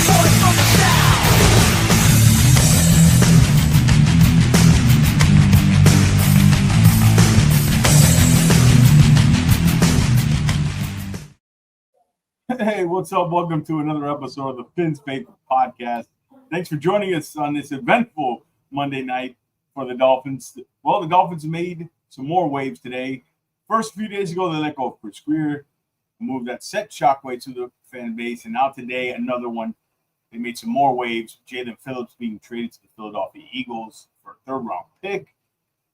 Hey, what's up? Welcome to another episode of the Fins Paper Podcast. Thanks for joining us on this eventful Monday night for the Dolphins. Well, the Dolphins made some more waves today. First few days ago, they let go of Grier, a move that sent shockwave to the fan base. And now today, another one. They made some more waves. Jaelan Phillips being traded to the Philadelphia Eagles for a third-round pick.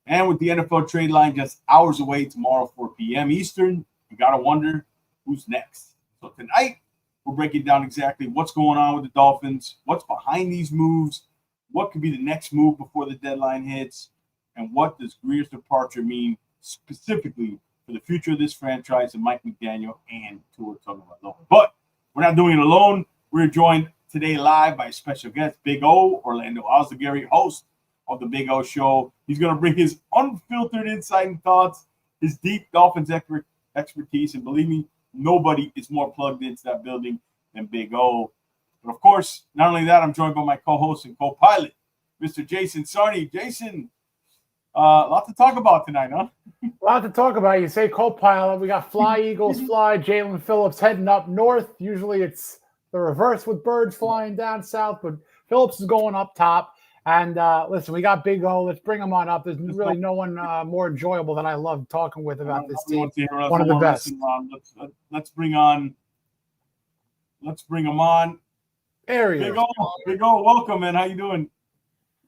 And with the NFL trade line just hours away tomorrow, 4 p.m. Eastern, you got to wonder who's next. So tonight, we're breaking down exactly what's going on with the Dolphins, what's behind these moves, what could be the next move before the deadline hits, and what does Grier's departure mean specifically for the future of this franchise and Mike McDaniel and Tua Tagovailoa. But we're not doing it alone. We're joined today live by a special guest, Big O, Orlando Alzugaray, host of the Big O Show. He's going to bring his unfiltered insight and thoughts, his deep Dolphins expertise, and believe me, nobody is more plugged into that building than Big O. But of course, not only that, I'm joined by my co-host and co-pilot, Mr. Jason Sarney. Jason, a lot to talk about tonight, huh? A lot to talk about. You say co-pilot. We got Fly Eagles Fly, Jaelan Phillips heading up north. Usually it's the reverse with birds flying down south, but Phillips is going up top. And listen, we got Big O. Let's bring him on up. There's really no one more enjoyable than I love talking with about this team. One of the best. Let's bring him on. There he is. Big O, welcome, man. How you doing?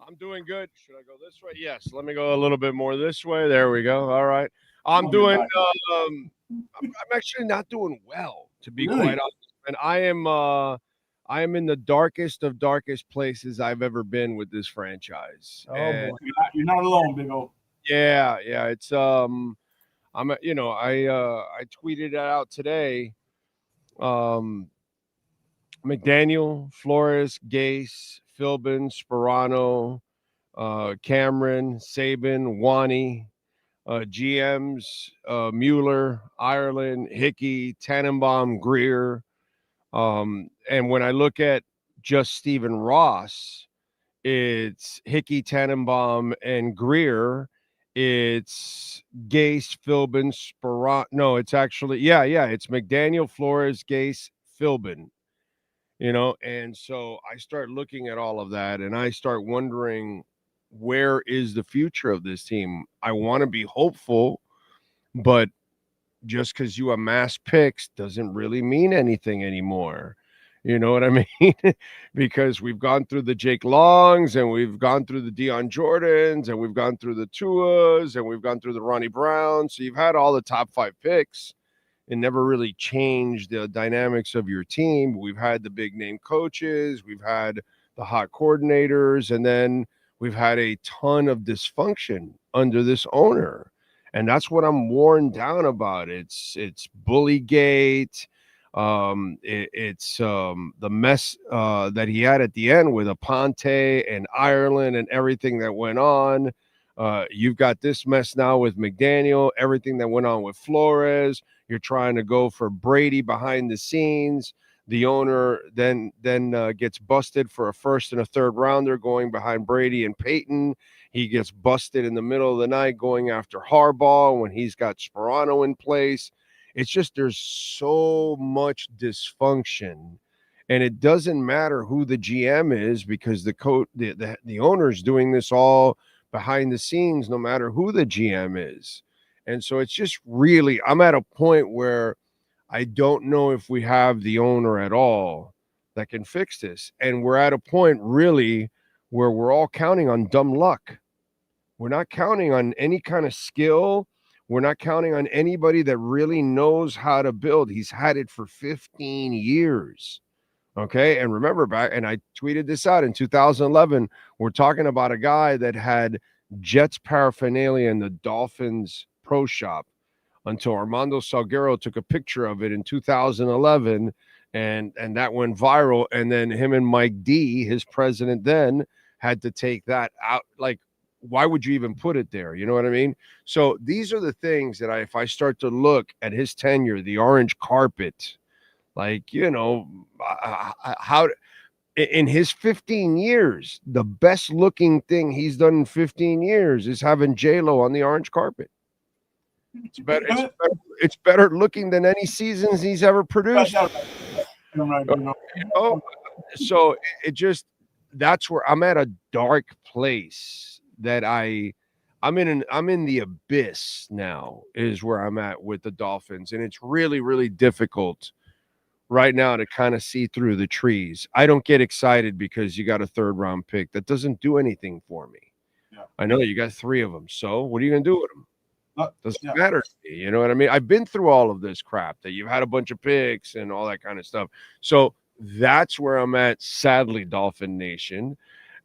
I'm doing good. Should I go this way? Yes. Let me go a little bit more this way. There we go. All right. I'm doing. I'm actually not doing well, to be quite honest. And I am in the darkest of darkest places I've ever been with this franchise. Oh, boy. You're not alone, Big O. Yeah. It's I tweeted it out today. McDaniel, Flores, Gase, Philbin, Sperano, Cameron, Saban, Wani, GMs, Mueller, Ireland, Hickey, Tannenbaum, Grier. And when I look at just Stephen Ross, it's Hickey, Tannenbaum, and Grier. It's Gase, Philbin, Sperano. No, it's actually, it's McDaniel, Flores, Gase, Philbin. And so I start looking at all of that, and I start wondering, where is the future of this team? I want to be hopeful, but just because you amass picks doesn't really mean anything anymore. You know what I mean? Because we've gone through the Jake Longs, and we've gone through the Deion Jordans, and we've gone through the Tuas, and we've gone through the Ronnie Browns. So you've had all the top 5 picks and never really changed the dynamics of your team. We've had the big name coaches, we've had the hot coordinators, and then we've had a ton of dysfunction under this owner. And that's what I'm worn down about. It's Bullygate. It's the mess that he had at the end with Aponte and Ireland and everything that went on. You've got this mess now with McDaniel, everything that went on with Flores. You're trying to go for Brady behind the scenes. The owner then gets busted for a first and a third rounder going behind Brady and Peyton. He gets busted in the middle of the night going after Harbaugh when he's got Sperano in place. It's just there's so much dysfunction, and it doesn't matter who the GM is because the owner's doing this all behind the scenes, no matter who the GM is. And so it's just really, I'm at a point where I don't know if we have the owner at all that can fix this. And we're at a point really where we're all counting on dumb luck. We're not counting on any kind of skill. We're not counting on anybody that really knows how to build. He's had it for 15 years. Okay. And remember back, and I tweeted this out in 2011, we're talking about a guy that had Jets paraphernalia in the Dolphins pro shop until Armando Salguero took a picture of it in 2011, and that went viral. And then him and Mike D, his president then, had to take that out. Like, why would you even put it there? You know what I mean? So these are the things that if I start to look at his tenure, the orange carpet, like, how in his 15 years, the best looking thing he's done in 15 years is having J-Lo on the orange carpet. It's better looking than any seasons he's ever produced. So it just, that's where I'm at, a dark place that I'm in the abyss now, is where I'm at with the Dolphins. And it's really, really difficult right now to kind of see through the trees. I don't get excited because you got a 3rd round pick. That doesn't do anything for me. Yeah. I know you got 3 of them. So what are you going to do with them? Doesn't matter to me. You know what I mean? I've been through all of this crap that you've had a bunch of picks and all that kind of stuff. So that's where I'm at, sadly, Dolphin Nation.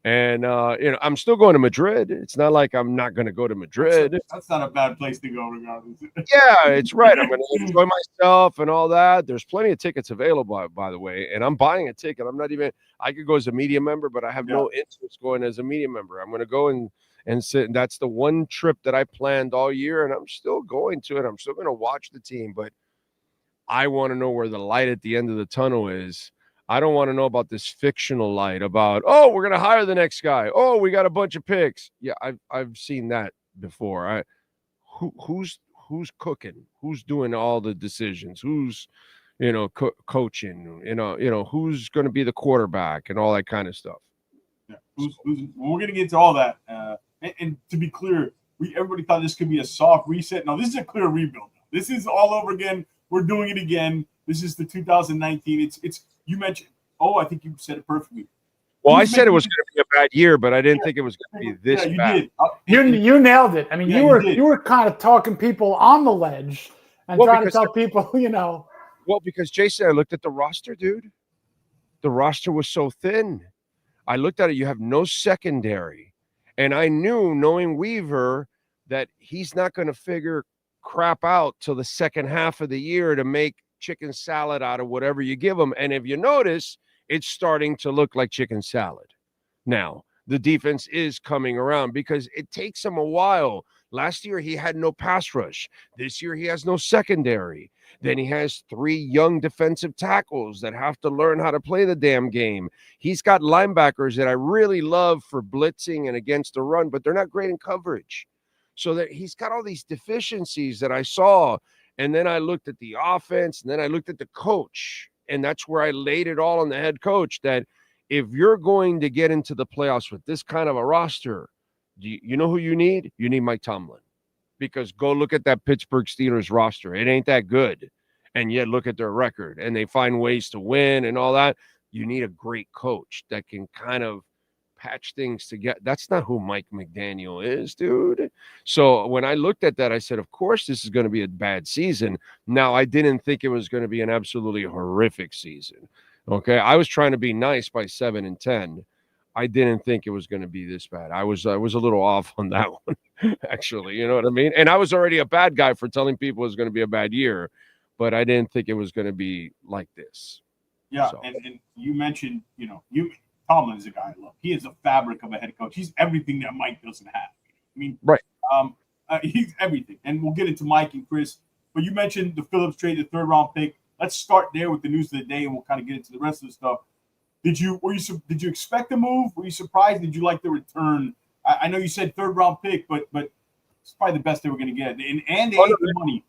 And, I'm still going to Madrid. It's not like I'm not going to go to Madrid. That's not a bad place to go, regardless. Yeah, it's right. I'm going to enjoy myself and all that. There's plenty of tickets available, by the way. And I'm buying a ticket. I could go as a media member, but I have no interest going as a media member. I'm going to go and sit. And that's the one trip that I planned all year. And I'm still going to it. I'm still going to watch the team. But I want to know where the light at the end of the tunnel is. I don't want to know about this fictional light about, oh, we're going to hire the next guy. Oh, we got a bunch of picks. Yeah, I've seen that before. Who's cooking? Who's doing all the decisions? Who's, coaching? Who's going to be the quarterback and all that kind of stuff. Yeah, we're going to get to all that. And to be clear, everybody thought this could be a soft reset. No, this is a clear rebuild. This is all over again. We're doing it again. This is the 2019. It's you mentioned. Oh, I think you said it perfectly. Well, I said it was going to be a bad year, but I didn't think it was going to be this bad. Did. You nailed it. I mean, you were kind of talking people on the ledge and trying to tell people, Well, because Jason, I looked at the roster, dude. The roster was so thin. I looked at it. You have no secondary, and I knew, knowing Weaver, that he's not going to figure crap out till the second half of the year to make chicken salad out of whatever you give him. And if you notice, it's starting to look like chicken salad. Now, the defense is coming around because it takes him a while. Last year, he had no pass rush. This year, he has no secondary. Then he has 3 young defensive tackles that have to learn how to play the damn game. He's got linebackers that I really love for blitzing and against the run, but they're not great in coverage. So that he's got all these deficiencies that I saw. And then I looked at the offense, and then I looked at the coach. And that's where I laid it all on the head coach, that if you're going to get into the playoffs with this kind of a roster, you know who you need? You need Mike Tomlin. Because go look at that Pittsburgh Steelers roster. It ain't that good. And yet look at their record. And they find ways to win and all that. You need a great coach that can kind of patch things together. That's not who Mike McDaniel is, dude. So when I looked at that, I said, of course, this is going to be a bad season. Now, I didn't think it was going to be an absolutely horrific season. Okay. I was trying to be nice by 7-10. I didn't think it was going to be this bad. I was a little off on that one, actually. You know what I mean? And I was already a bad guy for telling people it was going to be a bad year, but I didn't think it was going to be like this. Yeah. So. And you mentioned, Tomlin is a guy I love. He is a fabric of a head coach. He's everything that Mike doesn't have. I mean, right. He's everything. And we'll get into Mike and Chris. But you mentioned the Phillips trade, the 3rd round pick. Let's start there with the news of the day, and we'll kind of get into the rest of the stuff. Did you expect the move? Were you surprised? Did you like the return? I know you said 3rd round pick, but it's probably the best they were going to get. And they ate the money.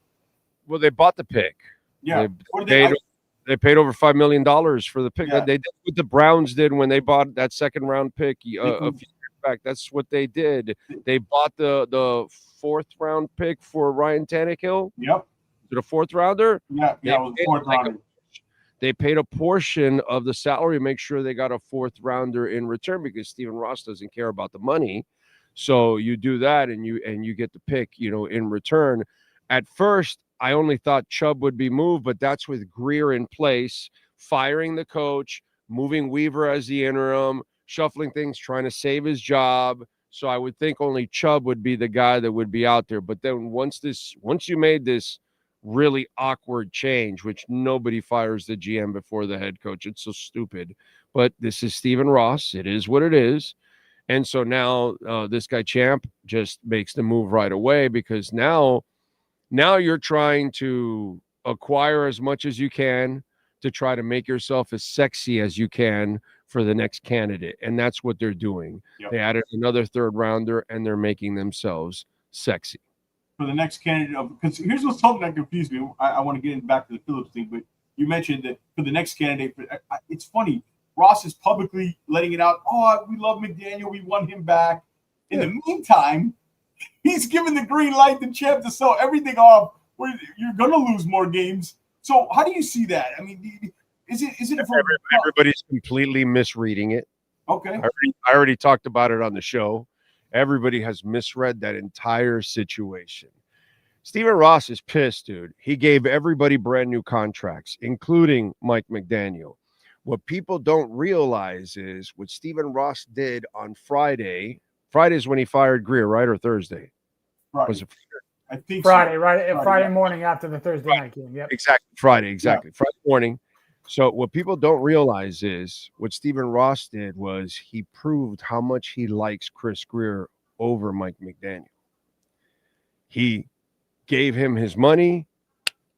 Well, they bought the pick. Yeah. They paid over $5 million for the pick. Yeah. They did what the Browns did when they bought that 2nd round pick a few years back. That's what they did. They bought the 4th round pick for Ryan Tannehill. Yep. The 4th rounder. Yeah, it was the 4th rounder. They paid a portion of the salary to make sure they got a 4th rounder in return, because Stephen Ross doesn't care about the money. So you do that and you get the pick, in return. At first, I only thought Chubb would be moved, but that's with Grier in place, firing the coach, moving Weaver as the interim, shuffling things, trying to save his job. So I would think only Chubb would be the guy that would be out there. But then once you made this really awkward change, which nobody fires the GM before the head coach, it's so stupid. But this is Stephen Ross. It is what it is. And so now this guy Champ just makes the move right away, because now you're trying to acquire as much as you can to try to make yourself as sexy as you can for the next candidate, and that's what they're doing. Yep. They added another third rounder, and they're making themselves sexy. For the next candidate, because here's what's something that confused me. I want to get back to the Phillips thing, but you mentioned that for the next candidate, it's funny. Ross is publicly letting it out. Oh, we love McDaniel. We want him back. In the meantime, he's given the green light to Champ to sell everything off. Where you're going to lose more games. So how do you see that? I mean, is it everybody's completely misreading it? Okay. I already talked about it on the show. Everybody has misread that entire situation. Stephen Ross is pissed, dude. He gave everybody brand new contracts, including Mike McDaniel. What people don't realize is what Stephen Ross did on Friday. Friday's when he fired Grier, right? Or Thursday? Right. Was it? I think Friday, so. right? Friday morning after the Thursday night game. Yep. Exactly. Friday. Exactly. Yeah. Friday morning. So what people don't realize is what Stephen Ross did was he proved how much he likes Chris Grier over Mike McDaniel. He gave him his money.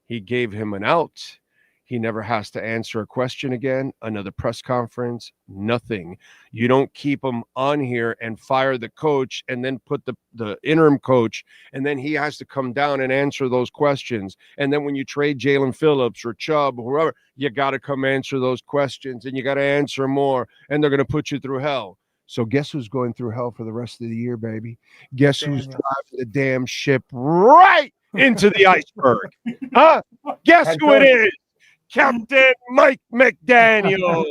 He gave him an out. He never has to answer a question again, another press conference, nothing. You don't keep him on here and fire the coach and then put the interim coach, and then he has to come down and answer those questions. And then when you trade Jaelan Phillips or Chubb or whoever, you got to come answer those questions, and you got to answer more, and they're going to put you through hell. So guess who's going through hell for the rest of the year, baby? Guess who's driving the damn ship right into the iceberg? Huh? Guess who it is? Captain Mike McDaniel.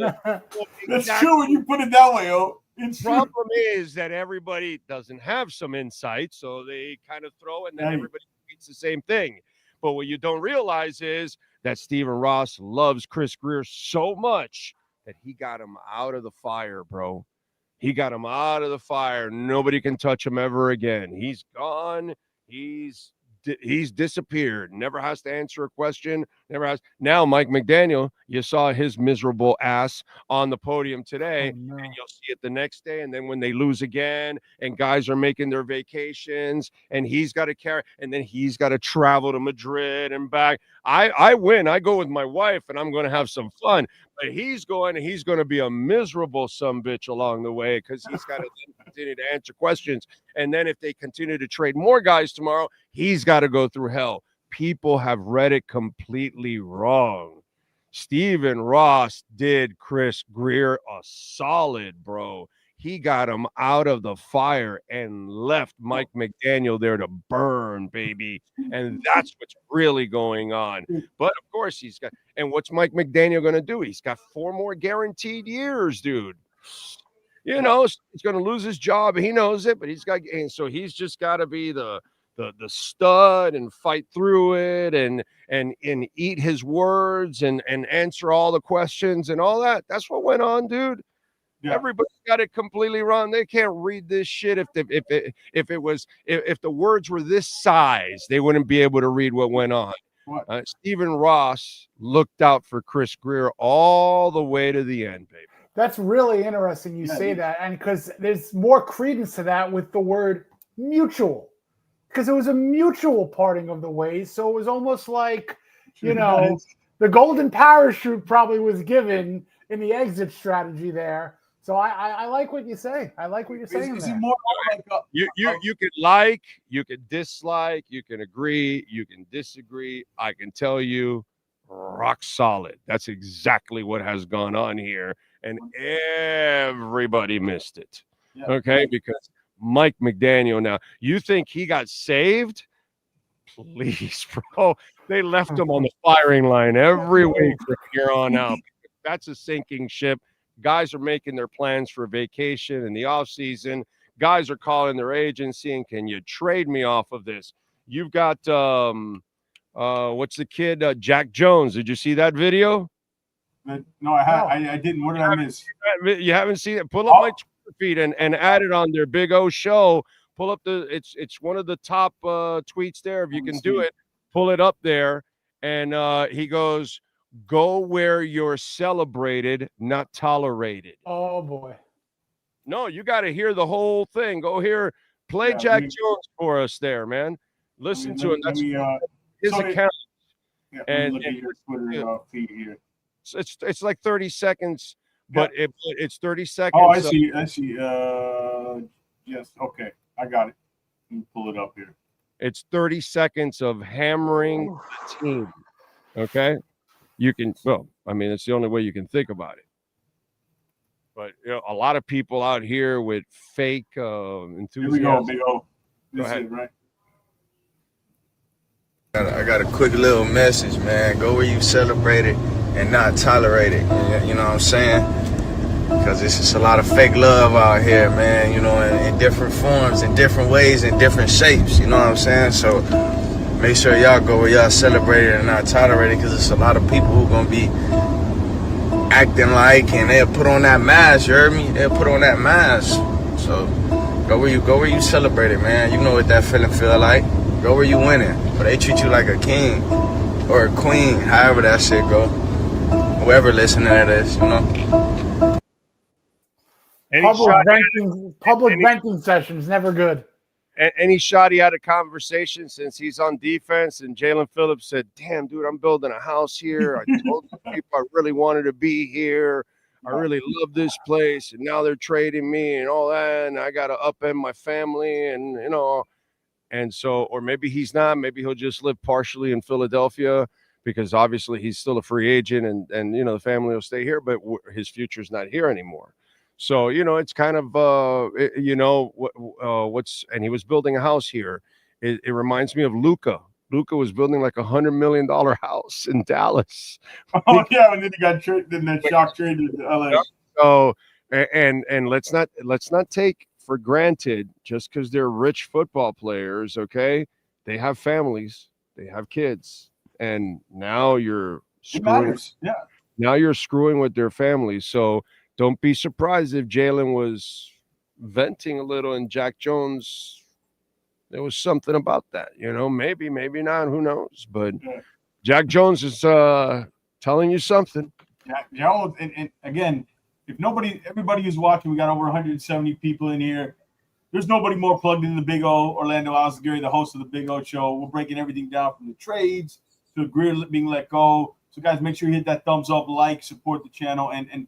That's true when you put it that way, The problem is that everybody doesn't have some insight, so they kind of throw it, and then everybody repeats the same thing. But what you don't realize is that Stephen Ross loves Chris Grier so much that he got him out of the fire, bro. He got him out of the fire. Nobody can touch him ever again. He's gone. He's disappeared. Never has to answer a question. Never has. Now, Mike McDaniel, you saw his miserable ass on the podium today, and you'll see it the next day. And then when they lose again, and guys are making their vacations, and he's got to carry, and then he's got to travel to Madrid and back. I win. I go with my wife, and I'm going to have some fun. But he's going, and he's going to be a miserable sumbitch along the way because he's got to continue to answer questions. And then if they continue to trade more guys tomorrow, he's got to go through hell. People have read it completely wrong. Stephen Ross did Chris Grier a solid, bro. He got him out of the fire and left Mike McDaniel there to burn, baby. And that's what's really going on. But, of course, he's got – and what's Mike McDaniel going to do? He's got 4 more guaranteed years, dude. You know, he's going to lose his job. He knows it, but he's got – and so he's just got to be the stud and fight through it and eat his words and answer all the questions and all that. That's what went on, dude. Yeah. Everybody got it completely wrong. They can't read this shit. If the words were this size, they wouldn't be able to read what went on. Stephen Ross looked out for Chris Grier all the way to the end, baby. That's really interesting you say that, and because there's more credence to that with the word mutual, because it was a mutual parting of the ways. So it was almost like, you know, the golden parachute probably was given in the exit strategy there. So I like what you say. I like what you're saying. Is it more like you could like, you could dislike, you can agree, you can disagree. I can tell you, rock solid. That's exactly what has gone on here, and everybody missed it. Yeah. Okay, because Mike McDaniel. Now, you think he got saved? Please, bro. They left him on the firing line every week from here on out. That's a sinking ship. Guys are making their plans for vacation in the offseason. Guys are calling their agency and can you trade me off of this? You've got what's the kid? Jack Jones. Did you see that video? No, I didn't. What did I miss? You haven't seen it? Pull up my Twitter feed and add it on their Big O show. Pull up it's one of the top tweets there. If you can do it, pull it up there. And he goes, "Go where you're celebrated, not tolerated." Oh boy. No, you got to hear the whole thing. Go here, play Jack Jones for us there, man. Listen to it. That's his account. Yeah, and look at your Twitter feed here. It's like 30 seconds, but it's 30 seconds. Oh, I see. Yes. Okay. I got it. Let me pull it up here. It's 30 seconds of hammering the team. Okay. You can, it's the only way you can think about it. But a lot of people out here with fake enthusiasm. Here we go, Big O. This is it, right? I got a quick little message, man. Go where you celebrate it and not tolerate it. You know what I'm saying? Because it's just a lot of fake love out here, man. You know, in different forms, in different ways, in different shapes. You know what I'm saying? So make sure y'all go where y'all celebrate it and not tolerate it, because it's a lot of people who gonna be acting like, and they'll put on that mask. You heard me? They'll put on that mask. So go where you celebrate it, man. You know what that feeling feel like. Go where you winning, but they treat you like a king or a queen, however that shit go. Whoever listening to this, you know. Public venting sessions, never good. Any shot he had a conversation since he's on defense, and Jaelan Phillips said, "Damn, dude, I'm building a house here. I told people I really wanted to be here. I really love this place, and now they're trading me and all that, and I got to upend my family, and and so, or maybe he's not. Maybe he'll just live partially in Philadelphia because obviously he's still a free agent, and the family will stay here, but his future's not here anymore. So, it's kind of, and he was building a house here. It reminds me of Luka. Luka was building like $100 million house in Dallas. Oh, yeah, and then he got traded in that shock trade to LA. So, and let's not take for granted just because they're rich football players, okay? They have families, they have kids, and now you're screwing. Yeah. Now you're screwing with their families. So don't be surprised if Jaelan was venting a little and Jack Jones, there was something about that, maybe not, who knows? But Jack Jones is telling you something. Jack Jones, and again, if everybody who's watching, we got over 170 people in here. There's nobody more plugged in the Big O. Orlando Alzugaray, the host of the Big O Show. We're breaking everything down from the trades to Grier being let go. So, guys, make sure you hit that thumbs up, like, support the channel. And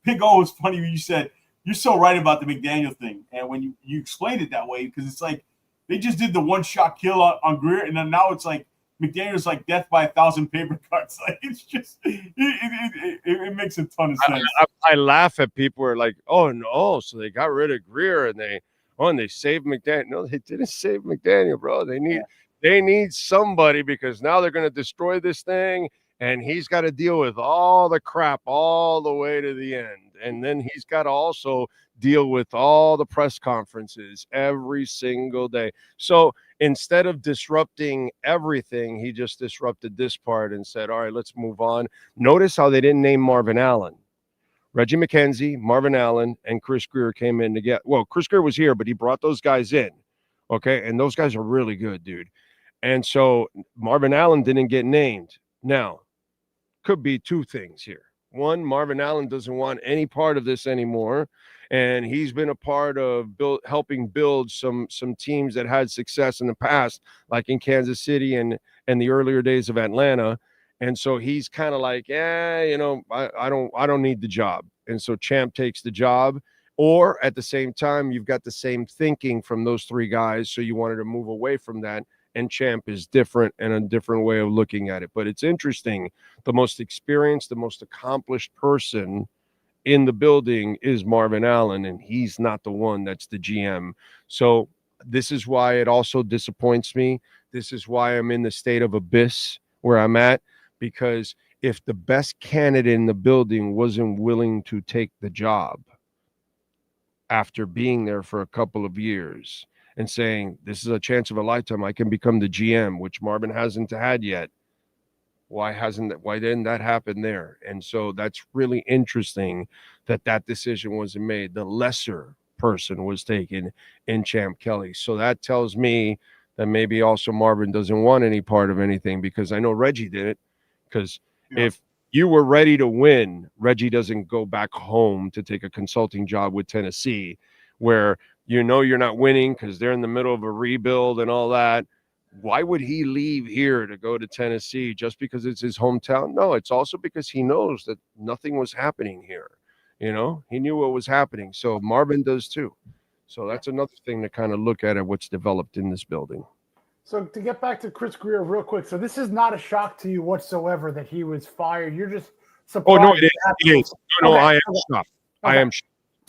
Big O, was funny when you said, you're so right about the McDaniel thing. And when you explained it that way, because it's like they just did the one-shot kill on Grier, and then now it's like McDaniel's like death by 1,000 paper cuts. Like, it's just it makes a ton of sense. I laugh at people who are like, oh no, so they got rid of Grier and they saved McDaniel. No, they didn't save McDaniel, bro. They need somebody, because now they're going to destroy this thing, and he's got to deal with all the crap all the way to the end, and then he's got to also deal with all the press conferences every single day. So instead of disrupting everything, he just disrupted this part and said, all right, let's move on. Notice how they didn't name Marvin Allen. Reggie McKenzie, Marvin Allen, and Chris Grier came in to get, Chris Grier was here, but he brought those guys in. Okay. And those guys are really good, dude. And so Marvin Allen didn't get named. Now, could be two things here. One, Marvin Allen doesn't want any part of this anymore. And he's been a part of helping build some teams that had success in the past, like in Kansas City and the earlier days of Atlanta. And so he's kind of like, I don't need the job. And so Champ takes the job. Or at the same time, you've got the same thinking from those three guys. So you wanted to move away from that. And Champ is different and a different way of looking at it. But it's interesting. The most experienced, the most accomplished person in the building is Marvin Allen, and he's not the one that's the GM. So this is why it also disappoints me. This is why I'm in the state of abyss where I'm at, because if the best candidate in the building wasn't willing to take the job after being there for a couple of years and saying, this is a chance of a lifetime, I can become the GM, which Marvin hasn't had yet, why didn't that happen there? And so that's really interesting that decision wasn't made. The lesser person was taken in Champ Kelly. So that tells me that maybe also Marvin doesn't want any part of anything, because I know Reggie did it. Because if you were ready to win, Reggie doesn't go back home to take a consulting job with Tennessee, where you're not winning because they're in the middle of a rebuild and all that. Why would he leave here to go to Tennessee just because it's his hometown? No, it's also because he knows that nothing was happening here. You know, he knew what was happening. So Marvin does too. So that's another thing to kind of look at what's developed in this building. So to get back to Chris Grier real quick, so this is not a shock to you whatsoever that he was fired. You're just surprised. Oh no, it is. No, Okay. I am shocked. Okay. I am.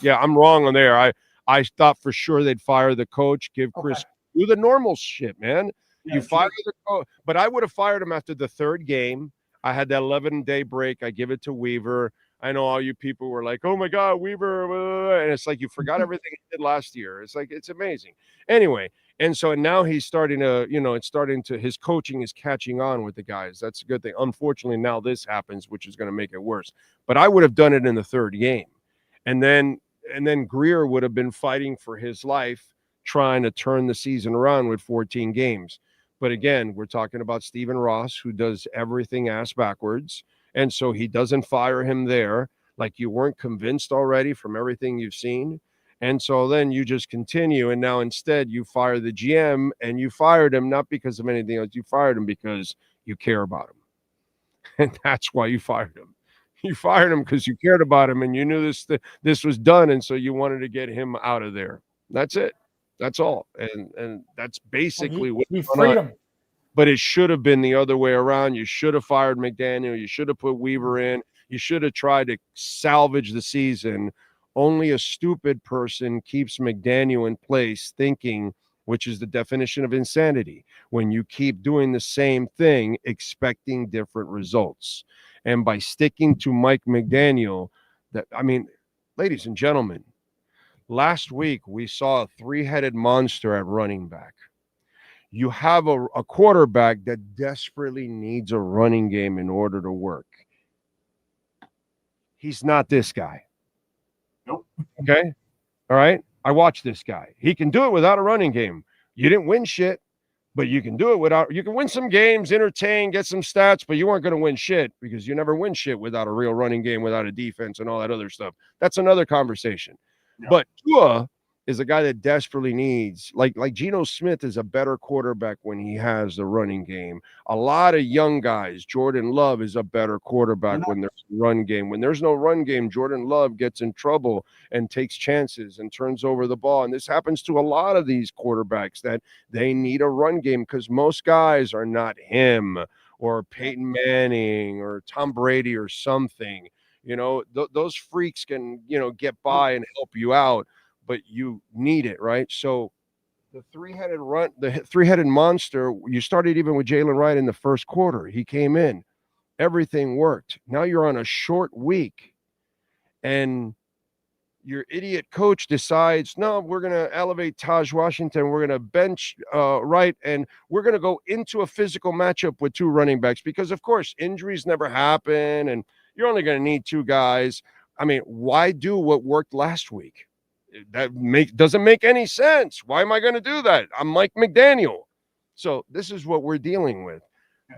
Yeah, I'm wrong on there. I thought for sure they'd fire the coach, give Chris do the normal shit, man. Yeah, you fire the coach, but I would have fired him after the third game. I had that 11-day break. I give it to Weaver. I know all you people were like, "Oh my God, Weaver," and it's like you forgot everything he did last year. It's like it's amazing. Anyway, and so now he's starting to, his coaching is catching on with the guys. That's a good thing. Unfortunately, now this happens, which is going to make it worse. But I would have done it in the third game, and then Grier would have been fighting for his life, trying to turn the season around with 14 games. But again, we're talking about Stephen Ross, who does everything ass backwards. And so he doesn't fire him there. Like you weren't convinced already from everything you've seen. And so then you just continue. And now instead you fire the GM, and you fired him not because of anything else. You fired him because you care about him. And that's why you fired him. You fired him because you cared about him and you knew this was done. And so you wanted to get him out of there. That's it. That's all. And that's basically what he freed him. But it should have been the other way around. You should have fired McDaniel. You should have put Weaver in. You should have tried to salvage the season. Only a stupid person keeps McDaniel in place thinking, which is the definition of insanity, when you keep doing the same thing, expecting different results. And by sticking to Mike McDaniel, ladies and gentlemen, last week we saw a three-headed monster at running back. You have a quarterback that desperately needs a running game in order to work. He's not this guy. Nope. Okay? All right? I watched this guy. He can do it without a running game. You didn't win shit, but you can do it without – you can win some games, entertain, get some stats, but you weren't going to win shit because you never win shit without a real running game, without a defense and all that other stuff. That's another conversation. Yeah. But Tua is a guy that desperately needs, like Geno Smith is a better quarterback when he has the running game. A lot of young guys, Jordan Love is a better quarterback when there's a run game. When there's no run game, Jordan Love gets in trouble and takes chances and turns over the ball. And this happens to a lot of these quarterbacks, that they need a run game because most guys are not him or Peyton Manning or Tom Brady or something. You know, those freaks can, get by and help you out, but you need it, right? So the three-headed monster, you started even with Jaelan Wright in the first quarter. He came in. Everything worked. Now you're on a short week, and your idiot coach decides, no, we're going to elevate Taj Washington. We're going to bench Wright, and we're going to go into a physical matchup with two running backs because, of course, injuries never happen, and you're only going to need two guys. I mean, why do what worked last week? That doesn't make any sense. Why am I going to do that? I'm Mike McDaniel. So this is what we're dealing with.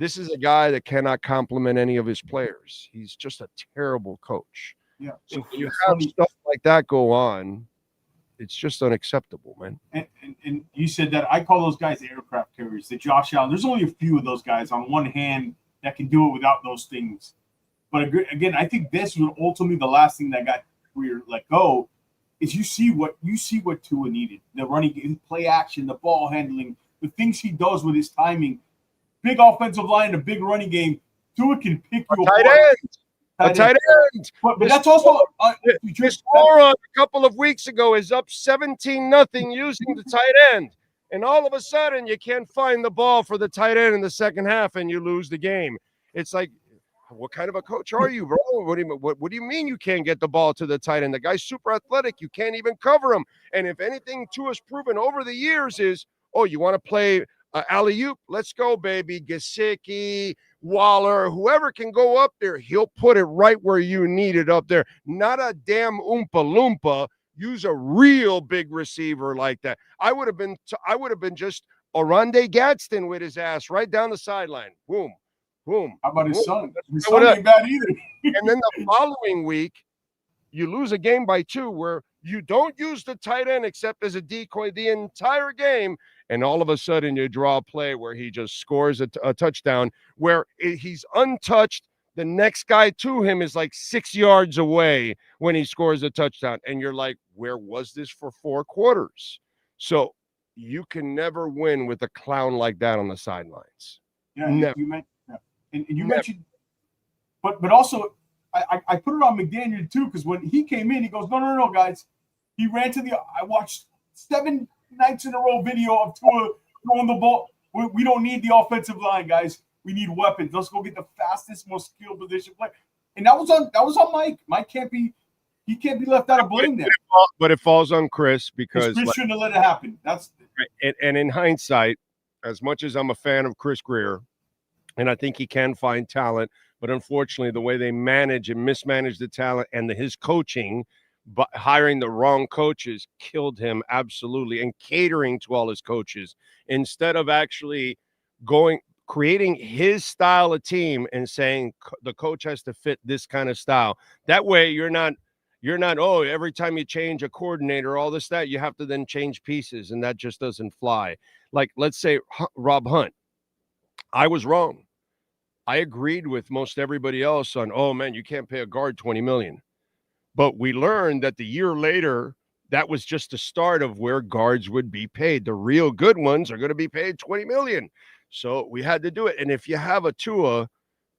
This is a guy that cannot compliment any of his players. He's just a terrible coach. Yeah. So when you have stuff like that go on, it's just unacceptable, man. And you said that I call those guys aircraft carriers. The Josh Allen. There's only a few of those guys on one hand that can do it without those things. But again, I think this was ultimately the last thing that got Grier let go. Is you see what Tua needed. The running game, play action, the ball handling, the things he does with his timing. Big offensive line, a big running game. Tua can pick you apart. A tight end. But that's also this moron a couple of weeks ago is up 17-0 using the tight end. And all of a sudden you can't find the ball for the tight end in the second half and you lose the game. It's like, what kind of a coach are you, bro? What do you mean you can't get the ball to the tight end? The guy's super athletic. You can't even cover him. And if anything Tua's proven over the years is, you want to play alley-oop? Let's go, baby. Gesicki, Waller, whoever can go up there, he'll put it right where you need it up there. Not a damn Oompa Loompa. Use a real big receiver like that. I would have been just Oronde Gadsden with his ass right down the sideline. Boom. Boom. How about his son? His son ain't bad either. And then the following week, you lose a game by 2 where you don't use the tight end except as a decoy the entire game. And all of a sudden you draw a play where he just scores a touchdown where he's untouched. The next guy to him is like 6 yards away when he scores a touchdown. And you're like, where was this for 4 quarters? So you can never win with a clown like that on the sidelines. Yeah, Never. you mentioned, and you Never. mentioned, but also I put it on McDaniel too, because when he came in, he goes, no, guys. He ran to I watched 7 nights in a row video of Tua throwing the ball. We don't need the offensive line, guys. We need weapons. Let's go get the fastest, most skilled position player. And that was on Mike. Mike can't be left out of blame there. But it falls on Chris because Chris shouldn't have let it happen. That's and in hindsight, as much as I'm a fan of Chris Grier, and I think he can find talent, but unfortunately, the way they manage and mismanage the talent and his coaching, but hiring the wrong coaches killed him absolutely, and catering to all his coaches instead of actually creating his style of team and saying the coach has to fit this kind of style. That way you're not, oh, every time you change a coordinator, all this, that, you have to then change pieces, and that just doesn't fly. Like, let's say Rob Hunt. I was wrong. I agreed with most everybody else on, oh, man, you can't pay a guard $20 million. But we learned that the year later, that was just the start of where guards would be paid. The real good ones are going to be paid $20 million. So we had to do it. And if you have a Tua,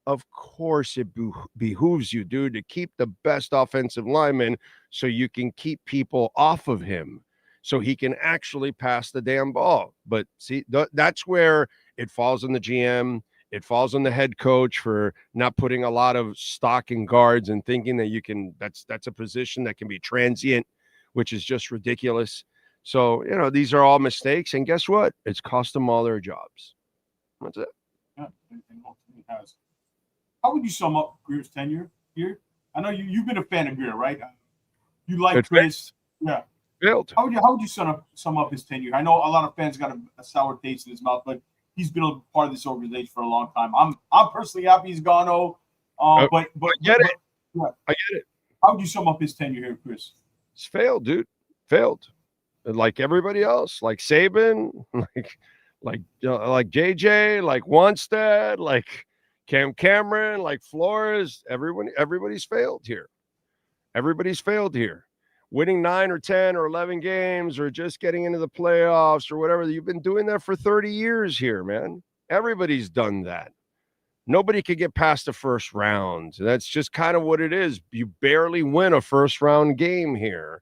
of course it behooves you, dude, to keep the best offensive lineman so you can keep people off of him so he can actually pass the damn ball. But see, that's where it falls on the GM. It falls on the head coach for not putting a lot of stock in guards and thinking that you can, that's a position that can be transient, which is just ridiculous. So, these are all mistakes. And guess what? It's cost them all their jobs. That's it. Yeah, it has. How would you sum up Grier's tenure here? I know you've been a fan of Grier, right? You like Chris. Yeah. Failed. How would you sum up his tenure? I know a lot of fans got a sour taste in his mouth, but he's been a part of this organization for a long time. I'm personally happy he's gone. But I get it. Yeah. I get it. How would you sum up his tenure here, Chris? It's failed, dude. Failed. Like everybody else, like Saban, like JJ, like Wanstead, like Cameron, like Flores. Everybody's failed here. Everybody's failed here. Winning 9 or 10 or 11 games or just getting into the playoffs or whatever. You've been doing that for 30 years here, man. Everybody's done that. Nobody could get past the first round. That's just kind of what it is. You barely win a first round game here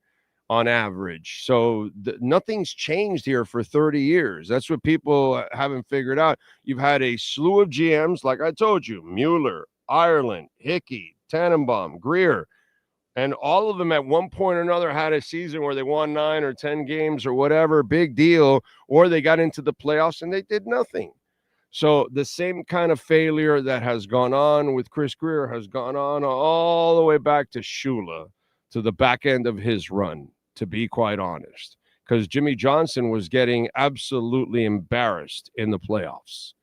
on average. So nothing's changed here for 30 years. That's what people haven't figured out. You've had a slew of GMs, like I told you, Mueller, Ireland, Hickey, Tannenbaum, Grier, and all of them at one point or another had a season where they won 9 or 10 games or whatever, big deal, or they got into the playoffs and they did nothing. So the same kind of failure that has gone on with Chris Grier has gone on all the way back to Shula, to the back end of his run, to be quite honest, because Jimmy Johnson was getting absolutely embarrassed in the playoffs.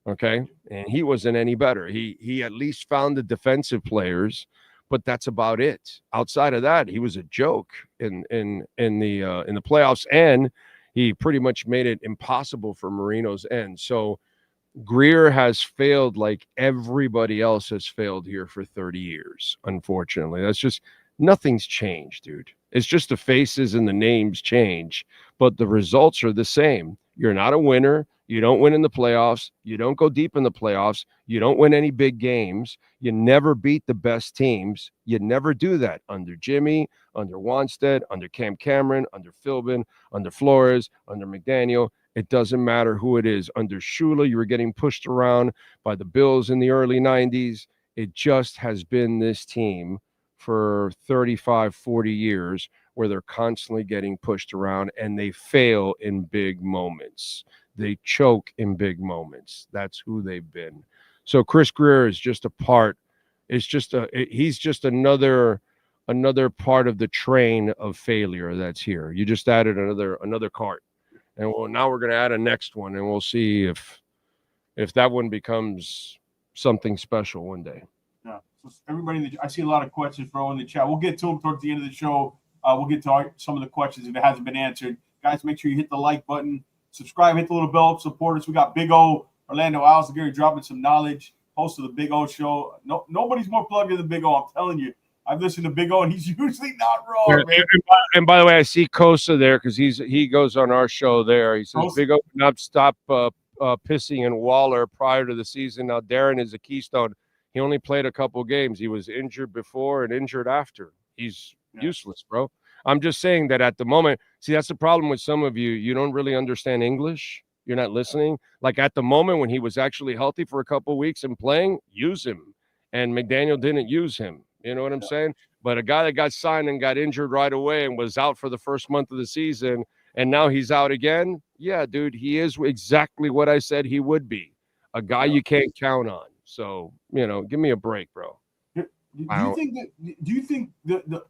Okay. And he wasn't any better. He at least found the defensive players, but that's about it. Outside of that, he was a joke in the playoffs, and he pretty much made it impossible for Marino's end. So Grier has failed like everybody else has failed here for 30 years. Unfortunately, that's just, nothing's changed, dude. It's just the faces and the names change, but the results are the same. You're not a winner. You don't win in the playoffs. You don't go deep in the playoffs. You don't win any big games. You never beat the best teams. You never do that under Jimmy, under Wanstead, under Cameron, under Philbin, under Flores, under McDaniel. It doesn't matter who it is. Under Shula, you were getting pushed around by the Bills in the early 90s. It just has been this team for 35, 40 years where they're constantly getting pushed around and they fail in big moments. They choke in big moments. That's who they've been. So Chris Grier is just a part. He's just another part of the train of failure that's here. You just added another cart. And now we're going to add a next one, and we'll see if that one becomes something special one day. Yeah. So everybody, I see a lot of questions thrown in the chat. We'll get to them towards the end of the show. We'll get to some of the questions if it hasn't been answered. Guys, make sure you hit the like button, subscribe, hit the little bell, support us. We got Big O, Orlando Alzugaray dropping some knowledge. host of the Big O show. No, nobody's more plugged than the Big O. I'm telling you. I've listened to Big O, and he's usually not wrong, man. And by the way, I see Kosa there because he goes on our show there. He says Kosa? Big O not stop pissing in Waller prior to the season. Now Darren is a keystone. He only played a couple games. He was injured before and injured after. He's useless, bro. I'm just saying that at the moment. See, that's the problem with some of you. You don't really understand English. You're not listening. Like at the moment when he was actually healthy for a couple of weeks and playing, use him. And McDaniel didn't use him. You know what I'm saying? But a guy that got signed and got injured right away and was out for the first month of the season, and now he's out again. Yeah, dude, he is exactly what I said he would be. A guy you can't count on. So, give me a break, bro. Do you think that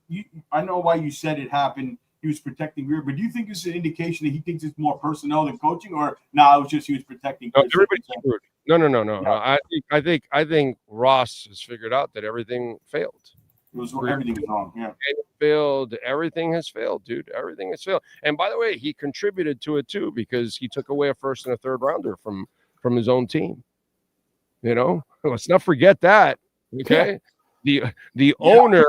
I know why you said it happened. He was protecting Grier, but do you think it's an indication that he thinks it's more personnel than coaching, or it was just he was protecting? No, everybody's screwed. No. Yeah. I think Ross has figured out that everything failed. Everything was wrong. Yeah, it failed. Everything has failed, dude. Everything has failed. And by the way, he contributed to it too because he took away a first and a third rounder from his own team. Let's not forget that. Okay, the owner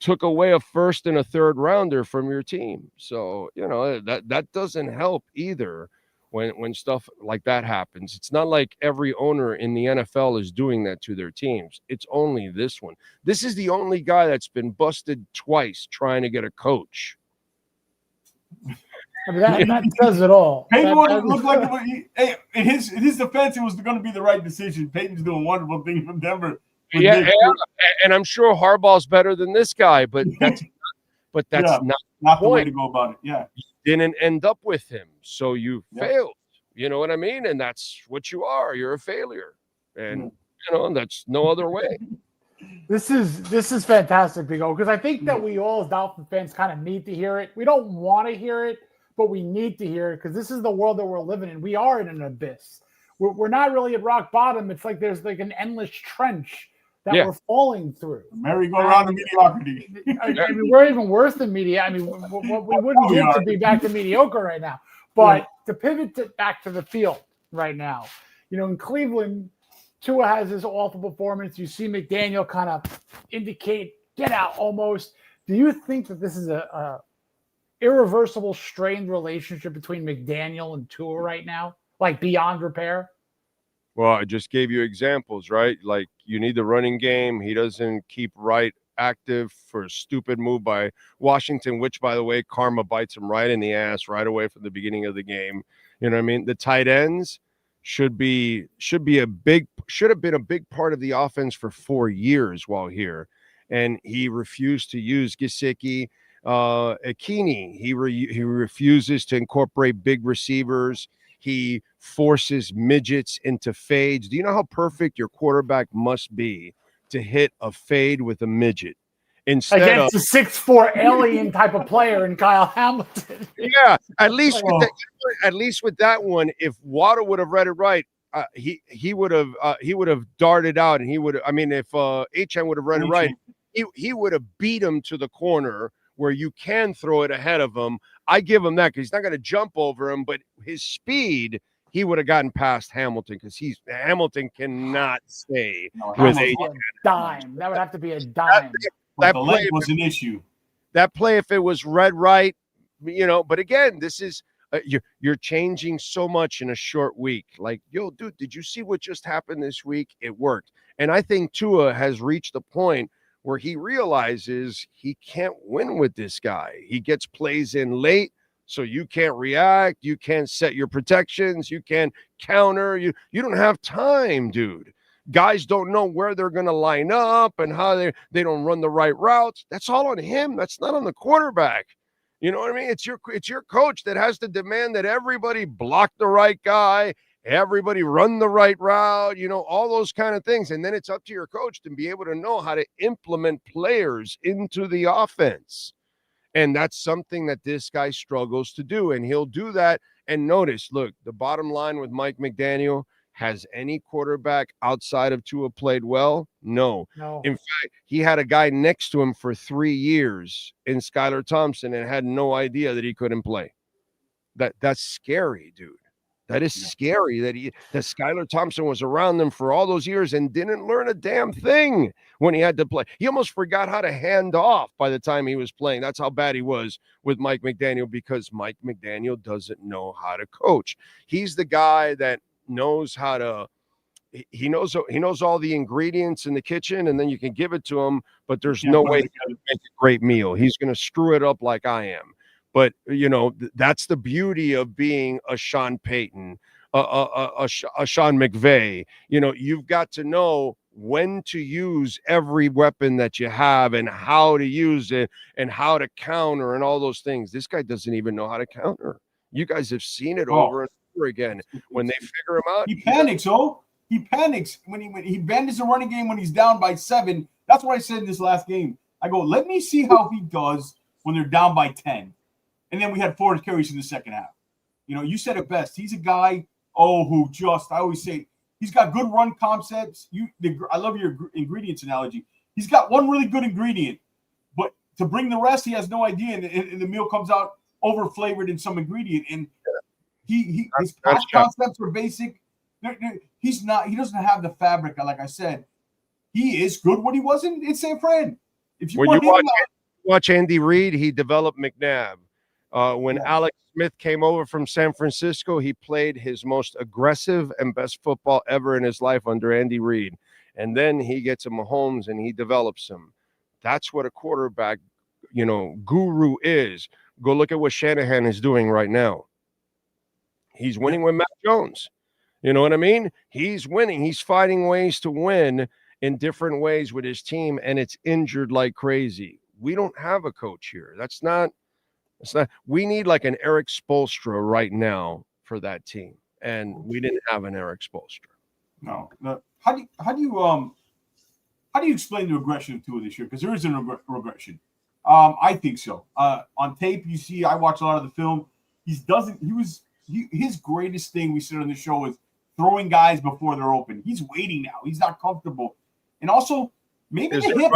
took away a first and a third rounder from your team. So, that doesn't help either when stuff like that happens. It's not like every owner in the NFL is doing that to their teams. It's only this one. This is the only guy that's been busted twice trying to get a coach. I mean, that says it all. Peyton looked like in his defense, it was going to be the right decision. Peyton's doing wonderful things from Denver. Yeah, and I'm sure Harbaugh's better than this guy, but that's not the way to go about it. Yeah, you didn't end up with him, so you failed. You know what I mean? And that's what you are. You're a failure, and that's no other way. This is fantastic, Big O, because I think that we all as Dolphin fans kind of need to hear it. We don't want to hear it, but we need to hear it because this is the world that we're living in. We are in an abyss. We're not really at rock bottom. It's like there's like an endless trench that we're falling through. Merry-go-round of mediocrity. I mean, we're even worse than media. I mean, we wouldn't give to be back to mediocre right now. But to pivot back to the field right now, in Cleveland, Tua has this awful performance. You see McDaniel kind of indicate, get out almost. Do you think that this is a irreversible, strained relationship between McDaniel and Tua right now, like beyond repair? Well, I just gave you examples, right? Like you need the running game. He doesn't keep Wright active for a stupid move by Washington, which, by the way, karma bites him right in the ass right away from the beginning of the game. You know what I mean? The tight ends should have been a big part of the offense for 4 years while here. And he refused to use Gesicki, Akini. He refuses to incorporate big receivers. He forces midgets into fades. Do you know how perfect your quarterback must be to hit a fade with a midget? Against a 6'4" alien type of player in Kyle Hamilton. Yeah, at least with that one, if Water would have read it right, he would have darted out, and he would. I mean, if HM would have read it right, he would have beat him to the corner where you can throw it ahead of him. I give him that because he's not going to jump over him, but his speed, he would have gotten past Hamilton because Hamilton cannot stay with a dime. That would have to be a dime. That play was an issue. That play, if it was read right, But again, this is you're changing so much in a short week. Like, yo, dude, did you see what just happened this week? It worked, and I think Tua has reached a point where he realizes he can't win with this guy. He gets plays in late, so you can't react. You can't set your protections. You can't counter. You don't have time, dude. Guys don't know where they're going to line up and how they don't run the right routes. That's all on him. That's not on the quarterback. You know what I mean? It's your coach that has to demand that everybody block the right guy, everybody run the right route, all those kind of things. And then it's up to your coach to be able to know how to implement players into the offense. And that's something that this guy struggles to do. And he'll do that. And notice, look, the bottom line with Mike McDaniel, has any quarterback outside of Tua played well? No. In fact, he had a guy next to him for 3 years in Skylar Thompson and had no idea that he couldn't play. That's scary, dude. That is scary that Skylar Thompson was around them for all those years and didn't learn a damn thing when he had to play. He almost forgot how to hand off by the time he was playing. That's how bad he was with Mike McDaniel, because Mike McDaniel doesn't know how to coach. He's the guy that knows how to he knows all the ingredients in the kitchen, and then you can give it to him, but there's no way to make a great meal. He's going to screw it up like I am. But, that's the beauty of being a Sean Payton, a Sean McVay. You've got to know when to use every weapon that you have and how to use it and how to counter and all those things. This guy doesn't even know how to counter. You guys have seen it over and over again. When they figure him out, he panics. He panics when he bends the running game when he's down by 7. That's what I said in this last game. I go, let me see how he does when they're down by 10. And then we had 4 carries in the second half. You said it best. He's a guy, who I always say, he's got good run concepts. I love your ingredients analogy. He's got one really good ingredient, but to bring the rest, he has no idea. And the meal comes out over-flavored in some ingredient. And his concepts are basic. He doesn't have the fabric, like I said. He is good what he was in San Fran. If you watch Andy Reid, he developed McNabb. When Alex Smith came over from San Francisco, he played his most aggressive and best football ever in his life under Andy Reid. And then he gets a Mahomes and he develops him. That's what a quarterback, guru is. Go look at what Shanahan is doing right now. He's winning with Mac Jones. You know what I mean? He's winning. He's finding ways to win in different ways with his team, and it's injured like crazy. We don't have a coach here. It's not. We need like an Eric Spoelstra right now for that team, and we didn't have an Eric Spoelstra. No. How do you explain the regression of Tua this year? Because there is a regression. I think so. On tape, you see, I watch a lot of the film. His greatest thing we said on the show is throwing guys before they're open. He's waiting now. He's not comfortable, and also maybe the hip.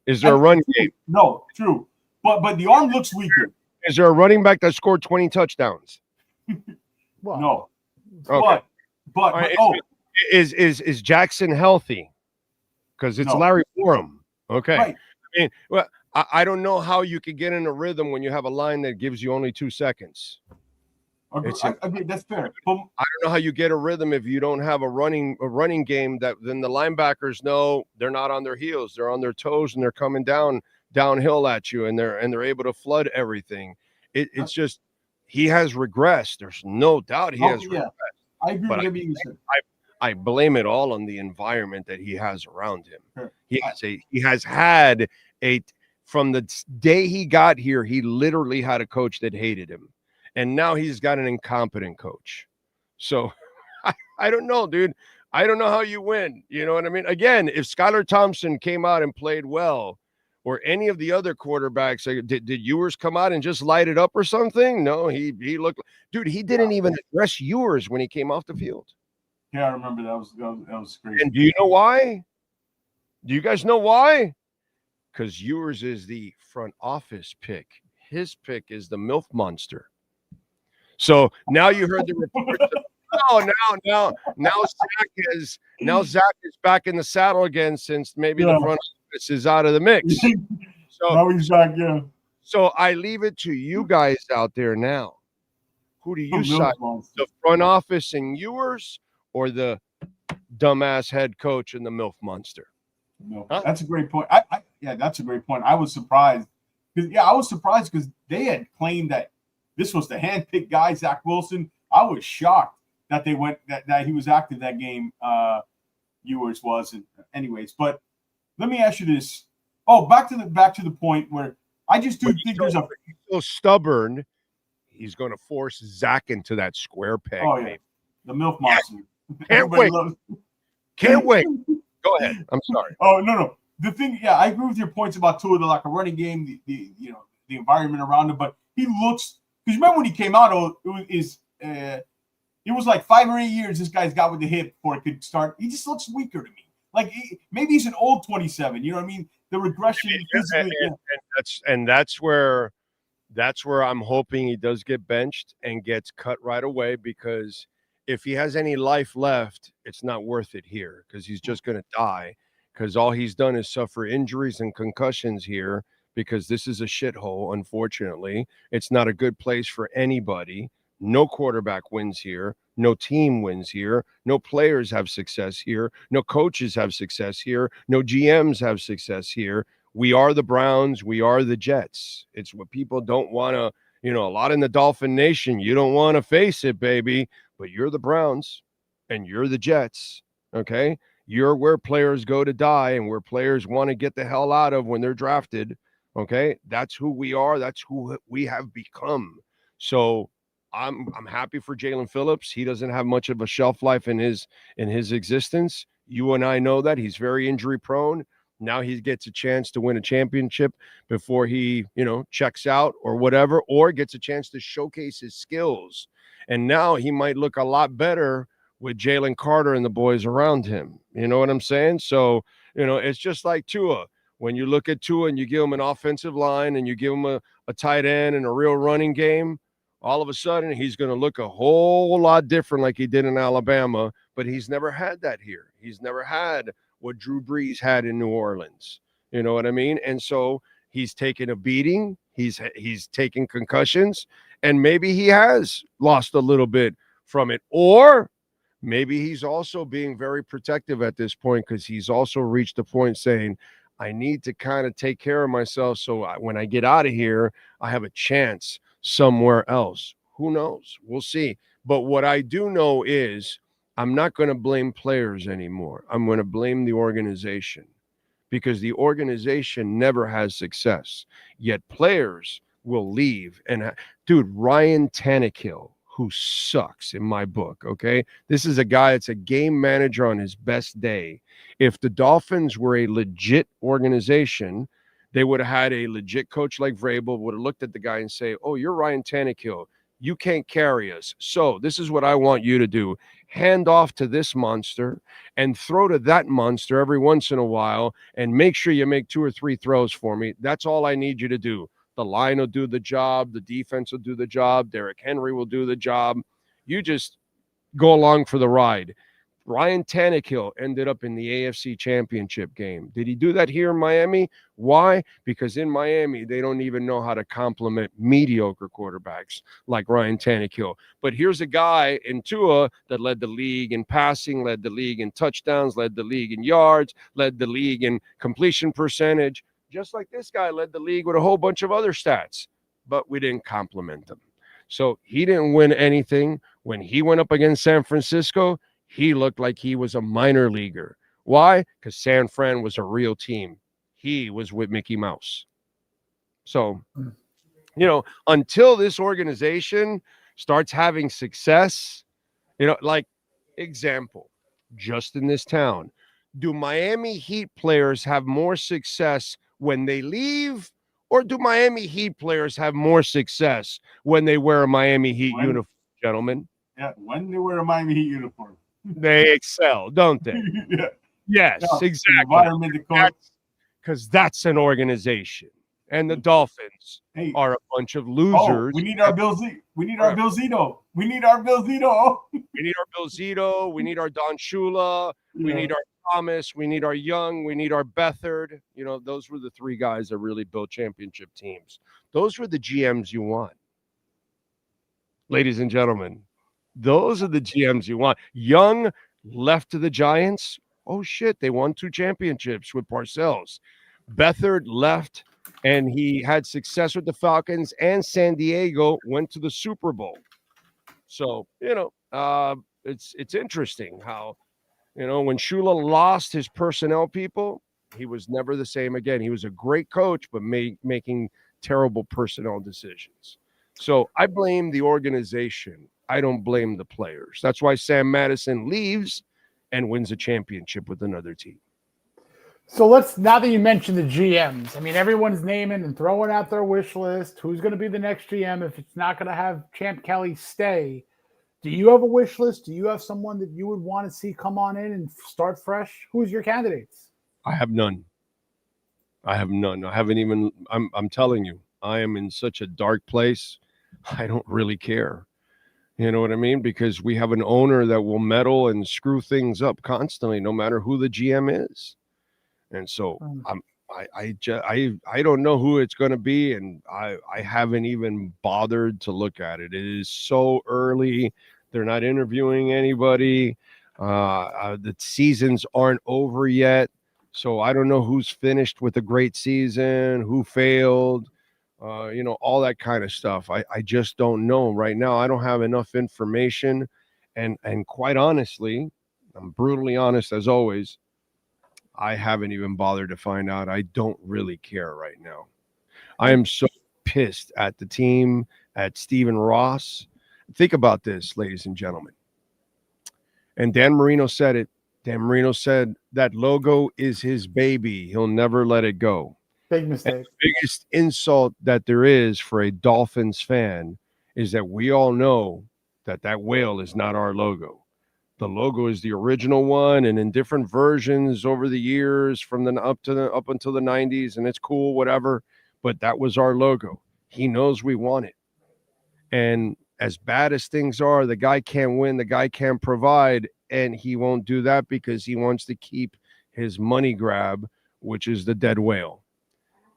Is there a run game? No, true. But the arm looks weaker. Is there a running back that scored 20 touchdowns? Well, no. Okay. But is Jackson healthy? Because it's Larry Borum. Okay. Right. I mean, well, I don't know how you could get in a rhythm when you have a line that gives you only 2 seconds. Okay, that's fair. I don't know how you get a rhythm if you don't have a running game that then the linebackers know they're not on their heels, they're on their toes, and they're coming downhill at you, and they're able to flood everything. It's just he has regressed. There's no doubt he has regressed. I agree with everything you said. I blame it all on the environment that he has around him. Sure. He has had from the day he got here, he literally had a coach that hated him. And now he's got an incompetent coach. So I don't know, dude. I don't know how you win. You know what I mean? Again, if Skylar Thompson came out and played well, or any of the other quarterbacks, did Ewers come out and just light it up or something? No, he looked, dude, he didn't even address Ewers when he came off the field. Yeah, I remember that was crazy. And do you know why? Do you guys know why? Because Ewers is the front office pick. His pick is the MILF monster. So now you heard the report. Now Zach is back in the saddle again, since maybe the front office is out of the mix. So now he's back, yeah. So I leave it to you guys out there now. Who do you side? The front office and Ewers, or the dumbass head coach and the MILF monster? No, huh? That's a great point. That's a great point. I was surprised because they had claimed that this was the hand-picked guy, Zach Wilson. I was shocked that they went that he was active that game. Ewers was, anyways. But let me ask you this. Oh, back to the point where I just do think there's a so stubborn. He's going to force Zach into that square peg. Oh yeah, the MILF monster. Can't wait. Go ahead. I'm sorry. Oh no. The thing, I agree with your points about Tua, the running game, the environment around him, but he looks. Because remember when he came out, it was like 5 or 8 years this guy's got with the hip before it could start. He just looks weaker to me. Like maybe he's an old 27. You know what I mean? The regression. And that's where That's where I'm hoping he does get benched and gets cut right away, because if he has any life left, it's not worth it here, because he's just going to die, because all he's done is suffer injuries and concussions here, because this is a shithole, unfortunately. It's not a good place for anybody. No quarterback wins here. No team wins here. No players have success here. No coaches have success here. No GMs have success here. We are the Browns. We are the Jets. It's what people don't want to, a lot in the Dolphin Nation. You don't want to face it, baby, but you're the Browns and you're the Jets. Okay. You're where players go to die and where players want to get the hell out of when they're drafted. Okay. That's who we are. That's who we have become. So I'm happy for Jaelan Phillips. He doesn't have much of a shelf life in his existence. You and I know that. He's very injury prone. Now he gets a chance to win a championship before he, checks out or whatever, or gets a chance to showcase his skills. And now he might look a lot better with Jalen Carter and the boys around him. You know what I'm saying? So, it's just like Tua. When you look at Tua and you give him an offensive line and you give him a tight end and a real running game, all of a sudden he's going to look a whole lot different like he did in Alabama, but he's never had that here. He's never had what Drew Brees had in New Orleans. You know what I mean? And so he's taken a beating. He's taken concussions, and maybe he has lost a little bit from it. Or maybe he's also being very protective at this point, because he's also reached a point saying, I need to kind of take care of myself so when I get out of here, I have a chance somewhere else. Who knows? We'll see. But what I do know is I'm not going to blame players anymore. I'm going to blame the organization, because the organization never has success. Yet players will leave. And dude, Ryan Tannehill, who sucks in my book, okay? This is a guy that's a game manager on his best day. If the Dolphins were a legit organization, they would have had a legit coach like Vrabel, would have looked at the guy and say, oh, you're Ryan Tannehill. You can't carry us. So this is what I want you to do. Hand off to this monster and throw to that monster every once in a while, and make sure you make 2 or 3 throws for me. That's all I need you to do. The line will do the job. The defense will do the job. Derrick Henry will do the job. You just go along for the ride. Ryan Tannehill ended up in the AFC Championship game. Did he do that here in Miami? Why? Because in Miami, they don't even know how to compliment mediocre quarterbacks like Ryan Tannehill. But here's a guy in Tua that led the league in passing, led the league in touchdowns, led the league in yards, led the league in completion percentage. Just like this guy led the league with a whole bunch of other stats, but we didn't compliment him. So he didn't win anything. When he went up against San Francisco, he looked like he was a minor leaguer. Why? Because San Fran was a real team. He was with Mickey Mouse. So, until this organization starts having success, like example, just in this town, do Miami Heat players have more success when they leave, or do Miami Heat players have more success when they wear a Miami Heat uniform, gentlemen? Yeah, when they wear a Miami Heat uniform. They excel, don't they? Yeah. Yes, exactly. Because that's an organization. And the Dolphins are a bunch of losers. Oh, we need our Bill Zito. We need our Bill Zito. We need our Bill Zito. We need our Bill Zito. We need our Don Shula. We need our Thomas. We need our Young. We need our Beathard. Those were the 3 guys that really built championship teams. Those were the GMs you want. Ladies and gentlemen, those are the GMs you want. Young left to the Giants. Oh, shit. They won 2 championships with Parcells. Beathard left, and he had success with the Falcons, and San Diego went to the Super Bowl. So, it's interesting how, when Shula lost his personnel people, he was never the same again. He was a great coach, but making terrible personnel decisions. So I blame the organization. I don't blame the players. That's why Sam Madison leaves and wins a championship with another team. So now that you mentioned the GMs, I mean, everyone's naming and throwing out their wish list. Who's going to be the next GM if it's not going to have Champ Kelly stay? Do you have a wish list? Do you have someone that you would want to see come on in and start fresh? Who's your candidates? I have none. I haven't even, I'm telling you, I am in such a dark place. I don't really care. You know what I mean? Because we have an owner that will meddle and screw things up constantly, no matter who the GM is. And so I don't know who it's going to be, and I haven't even bothered to look at it. It is so early. They're not interviewing anybody. The seasons aren't over yet, so I don't know who's finished with a great season, who failed, all that kind of stuff. I just don't know right now. I don't have enough information, and quite honestly, I'm brutally honest as always, I haven't even bothered to find out. I don't really care right now. I am so pissed at the team, at Stephen Ross. Think about this, ladies and gentlemen. And Dan Marino said it. Dan Marino said that logo is his baby. He'll never let it go. Big mistake. And the biggest insult that there is for a Dolphins fan is that we all know that whale is not our logo. The logo is the original one, and in different versions over the years, from up until the 90s, and it's cool, whatever. But that was our logo. He knows we want it. And as bad as things are, the guy can't win, the guy can't provide, and he won't do that because he wants to keep his money grab, which is the dead whale.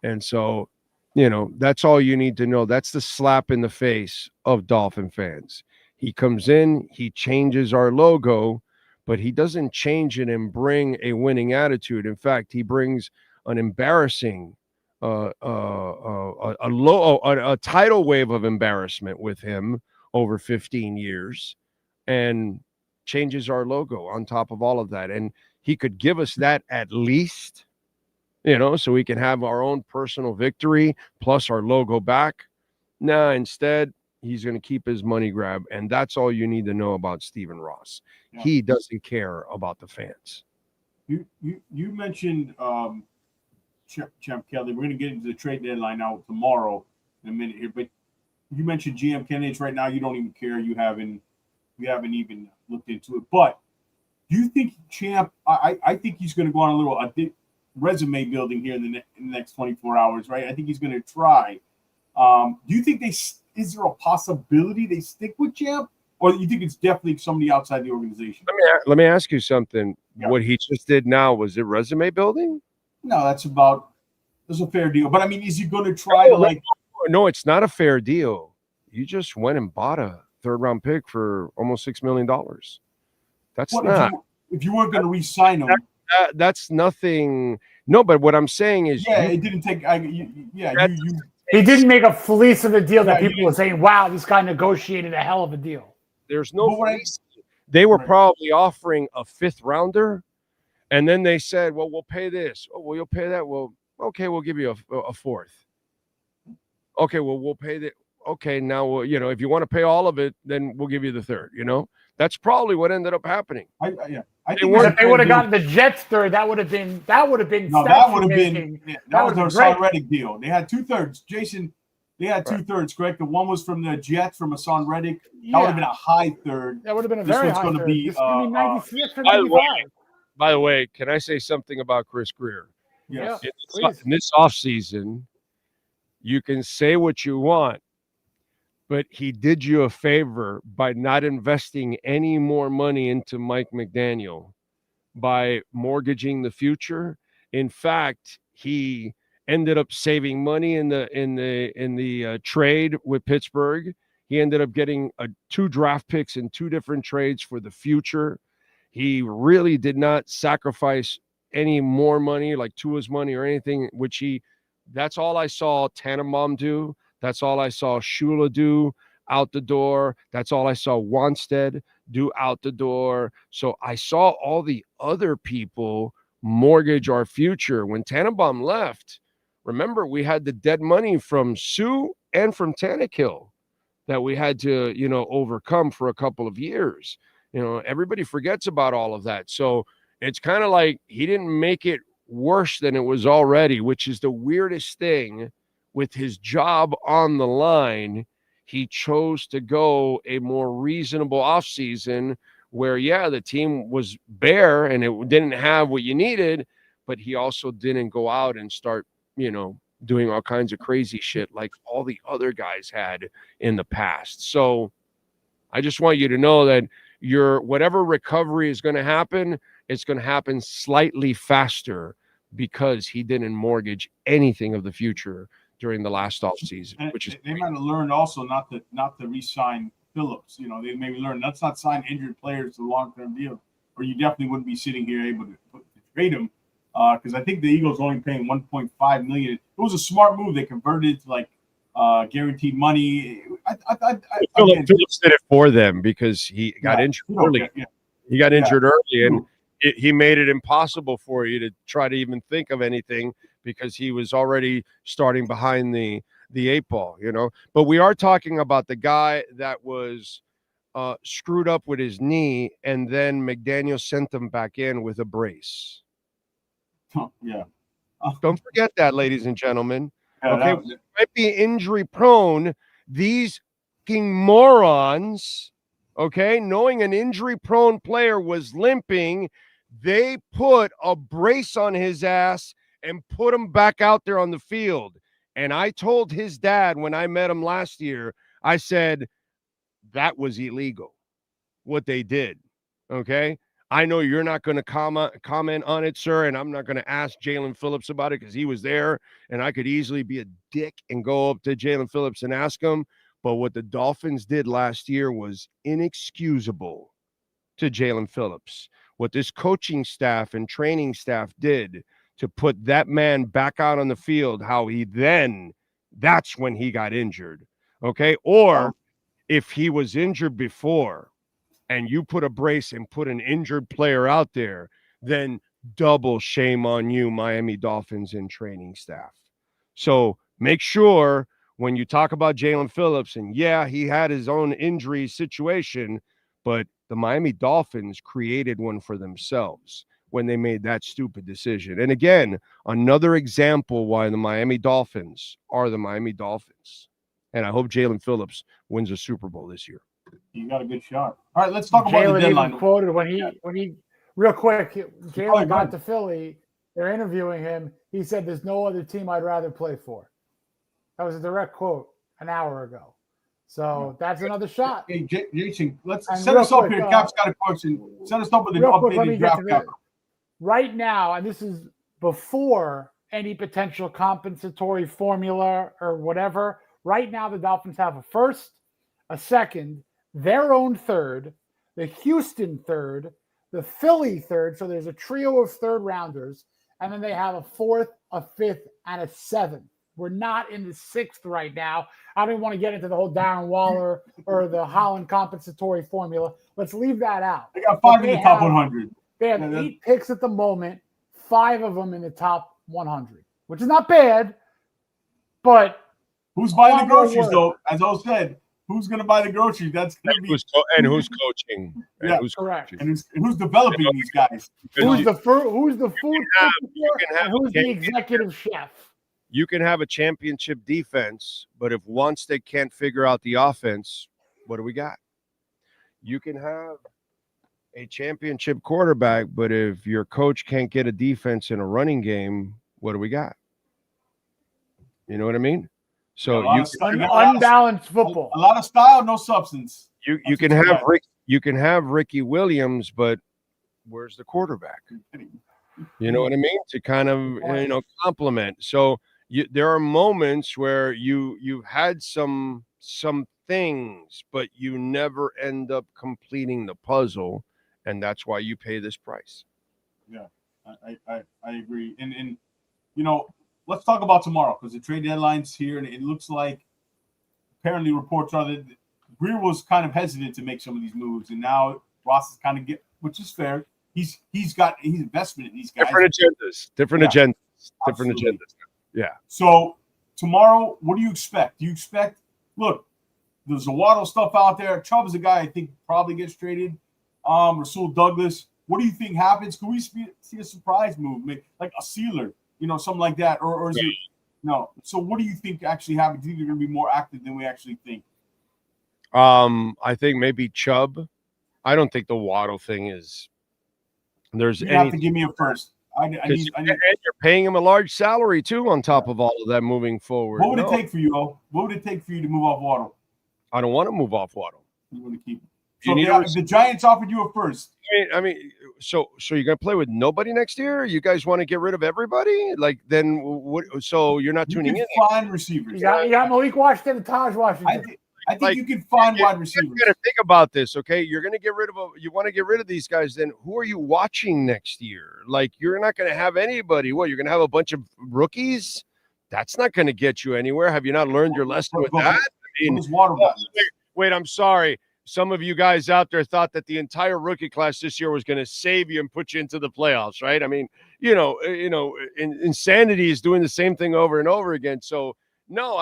And so, that's all you need to know. That's the slap in the face of Dolphin fans. He comes in, he changes our logo, but he doesn't change it and bring a winning attitude. In fact, he brings an embarrassing, a tidal wave of embarrassment with him over 15 years, and changes our logo on top of all of that. And he could give us that at least, so we can have our own personal victory plus our logo back. Nah, instead, he's going to keep his money grab, and that's all you need to know about Stephen Ross. Yeah. He doesn't care about the fans. You mentioned Champ Kelly. We're going to get into the trade deadline now tomorrow in a minute here, but you mentioned GM candidates right now. You don't even care. You haven't even looked into it. But do you think Champ? I think he's going to go on a little resume building here in the next 24 hours, right? I think he's going to try. Do you think is there a possibility they stick with Champ, or you think it's definitely somebody outside the organization? Let me ask you something. Yeah. What he just did now, was it resume building? No, that's a fair deal. But I mean, is he going to try to No, it's not a fair deal. You just went and bought a third-round pick for almost $6 million. That's not. If you weren't going to re-sign him, that's nothing. No, but what I'm saying is, it didn't take. He didn't make a fleece of a deal that people were saying, wow, this guy negotiated a hell of a deal. There's no fleece. They were probably offering a fifth rounder, and then they said, well, we'll pay this. Oh, well, you'll pay that? Well, okay, we'll give you a fourth. Okay, well, we'll pay that. Okay, now, if you want to pay all of it, then we'll give you the third, That's probably what ended up happening. I think if they would have gotten the Jets third, that would have been. That was their Hassan Reddick deal. They had 2/3. Jason, they had 2/3, correct? The one was from the Jets from Hassan Reddick. That would have been a high third. That would have been a very high third. This one's going to be 96 or 95. By the way, can I say something about Chris Grier? Yes. In this offseason, you can say what you want, but he did you a favor by not investing any more money into Mike McDaniel, by mortgaging the future. In fact, he ended up saving money in the trade with Pittsburgh. He ended up getting 2 draft picks in 2 different trades for the future. He really did not sacrifice any more money, like Tua's money or anything, that's all I saw Tannenbaum do. That's all I saw Shula do out the door. That's all I saw Wanstead do out the door. So I saw all the other people mortgage our future. When Tannenbaum left, remember, we had the dead money from Sue and from Tannehill that we had to, overcome for a couple of years. Everybody forgets about all of that. So it's kind of like he didn't make it worse than it was already, which is the weirdest thing. With his job on the line, he chose to go a more reasonable offseason where, the team was bare and it didn't have what you needed, but he also didn't go out and start, doing all kinds of crazy shit like all the other guys had in the past. So I just want you to know that your whatever recovery is going to happen, it's going to happen slightly faster because he didn't mortgage anything of the future during the last offseason, And which is they might have learned also not to re-sign Phillips. You know, they maybe learned let's not sign injured players to a long-term deal, or you definitely wouldn't be sitting here able to trade him. Because I think the Eagles only paying $1.5 million. It was a smart move. They converted it to like guaranteed money. Phillips did it for them because he got injured early. Yeah. He got injured early, and he made it impossible for you to try to even think of anything because he was already starting behind the eight ball, you know. But we are talking about the guy that was screwed up with his knee, and then McDaniel sent him back in with a brace. Yeah. Don't forget that, ladies and gentlemen. Yeah, okay, we might be injury prone. These fucking morons, okay, knowing an injury prone player was limping, they put a brace on his ass and put him back out there on the field. And I told his dad when I met him last year, I said, that was illegal, what they did. Okay. I know you're not going to comment on it, sir, and I'm not going to ask Jaelan Phillips about it because he was there, and I could easily be a dick and go up to Jaelan Phillips and ask him. But what the Dolphins did last year was inexcusable to Jaelan Phillips. What this coaching staff and training staff did to put that man back out on the field, that's when he got injured. Okay. Or if he was injured before, and you put a brace and put an injured player out there, then double shame on you, Miami Dolphins and training staff. So make sure when you talk about Jaelan Phillips, and yeah, he had his own injury situation, but the Miami Dolphins created one for themselves when they made that stupid decision. And again, another example why the Miami Dolphins are the Miami Dolphins. And I hope Jaelan Phillips wins a Super Bowl this year. You got a good shot. All right, let's talk about the deadline. Even quoted when he real quick, Jaelan got to Philly. They're interviewing him. He said, "There's no other team I'd rather play for." That was a direct quote an hour ago. So that's another shot. Hey, Jason, let's set us up here. Cap's got a question. Set us up with an updated draft capital. Right now, and this is before any potential compensatory formula or whatever. Right now, the Dolphins have a first, a second, their own third, the Houston third, the Philly third. So there's a trio of third rounders. And then they have a fourth, a fifth, and a seventh. We're not in the sixth right now. I don't want to get into the whole Darren Waller or the Holland compensatory formula. Let's leave that out. They got five in the top 100. They have 8 picks at the moment, 5 of them in the top 100, which is not bad. But who's buying the groceries, though? As I said, who's going to buy the groceries? That's going to be who's coaching? Yeah, who's correct. Coaching. And who's developing these guys? Who's the food? Who's the executive chef? You can have a championship defense, but if once they can't figure out the offense, what do we got? You can have a championship quarterback, but if your coach can't get a defense in a running game, what do we got? You know what I mean? So unbalanced football. A lot of style, no substance. You can have Ricky Williams, but where's the quarterback? You know what I mean? To kind of complement. So there are moments where you've had some things, but you never end up completing the puzzle, and that's why you pay this price. Yeah, I agree. And let's talk about tomorrow because the trade deadline's here, and it looks like apparently reports are that Grier was kind of hesitant to make some of these moves, and now Ross is kind of which is fair. He's investment in these guys. Different agendas. Yeah. So tomorrow, what do you expect? Do you expect? Look, there's a Waddle stuff out there. Chubb is a guy I think probably gets traded. Rasul Douglas. What do you think happens? Can we see a surprise move, like a sealer? Something like that, or is it no? So what do you think actually happens? Do you think they're going to be more active than we actually think? I think maybe Chubb. I don't think the Waddle thing is. You have to give me a first. I need. And you're paying him a large salary too on top of all of that moving forward. What would it take for you, O? What would it take for you to move off Waddle? I don't want to move off Waddle. You want to keep him. You need if the Giants offered you a first. I mean, so you're gonna play with nobody next year? You guys want to get rid of everybody? Like then what? So you're not tuning in. Find receivers. You got Malik Washington and Taj Washington. I think you can find wide receivers. You got to think about this, okay? You're going to get rid of you want to get rid of these guys. Then who are you watching next year? Like you're not going to have anybody. What, you're going to have a bunch of rookies? That's not going to get you anywhere. Have you not learned your lesson with that? I mean, wait, I'm sorry. Some of you guys out there thought that the entire rookie class this year was going to save you and put you into the playoffs, right? I mean, insanity is doing the same thing over and over again. So no,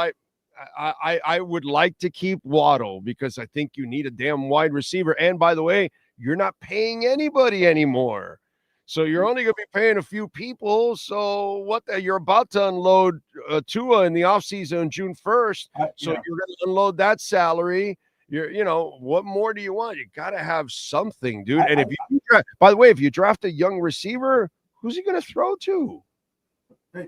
I would like to keep Waddle because I think you need a damn wide receiver. And by the way, you're not paying anybody anymore. So you're only going to be paying a few people. So you're about to unload Tua in the offseason on June 1st. So you're going to unload that salary. What more do you want? You got to have something, dude. And by the way, if you draft a young receiver, who's he going to throw to?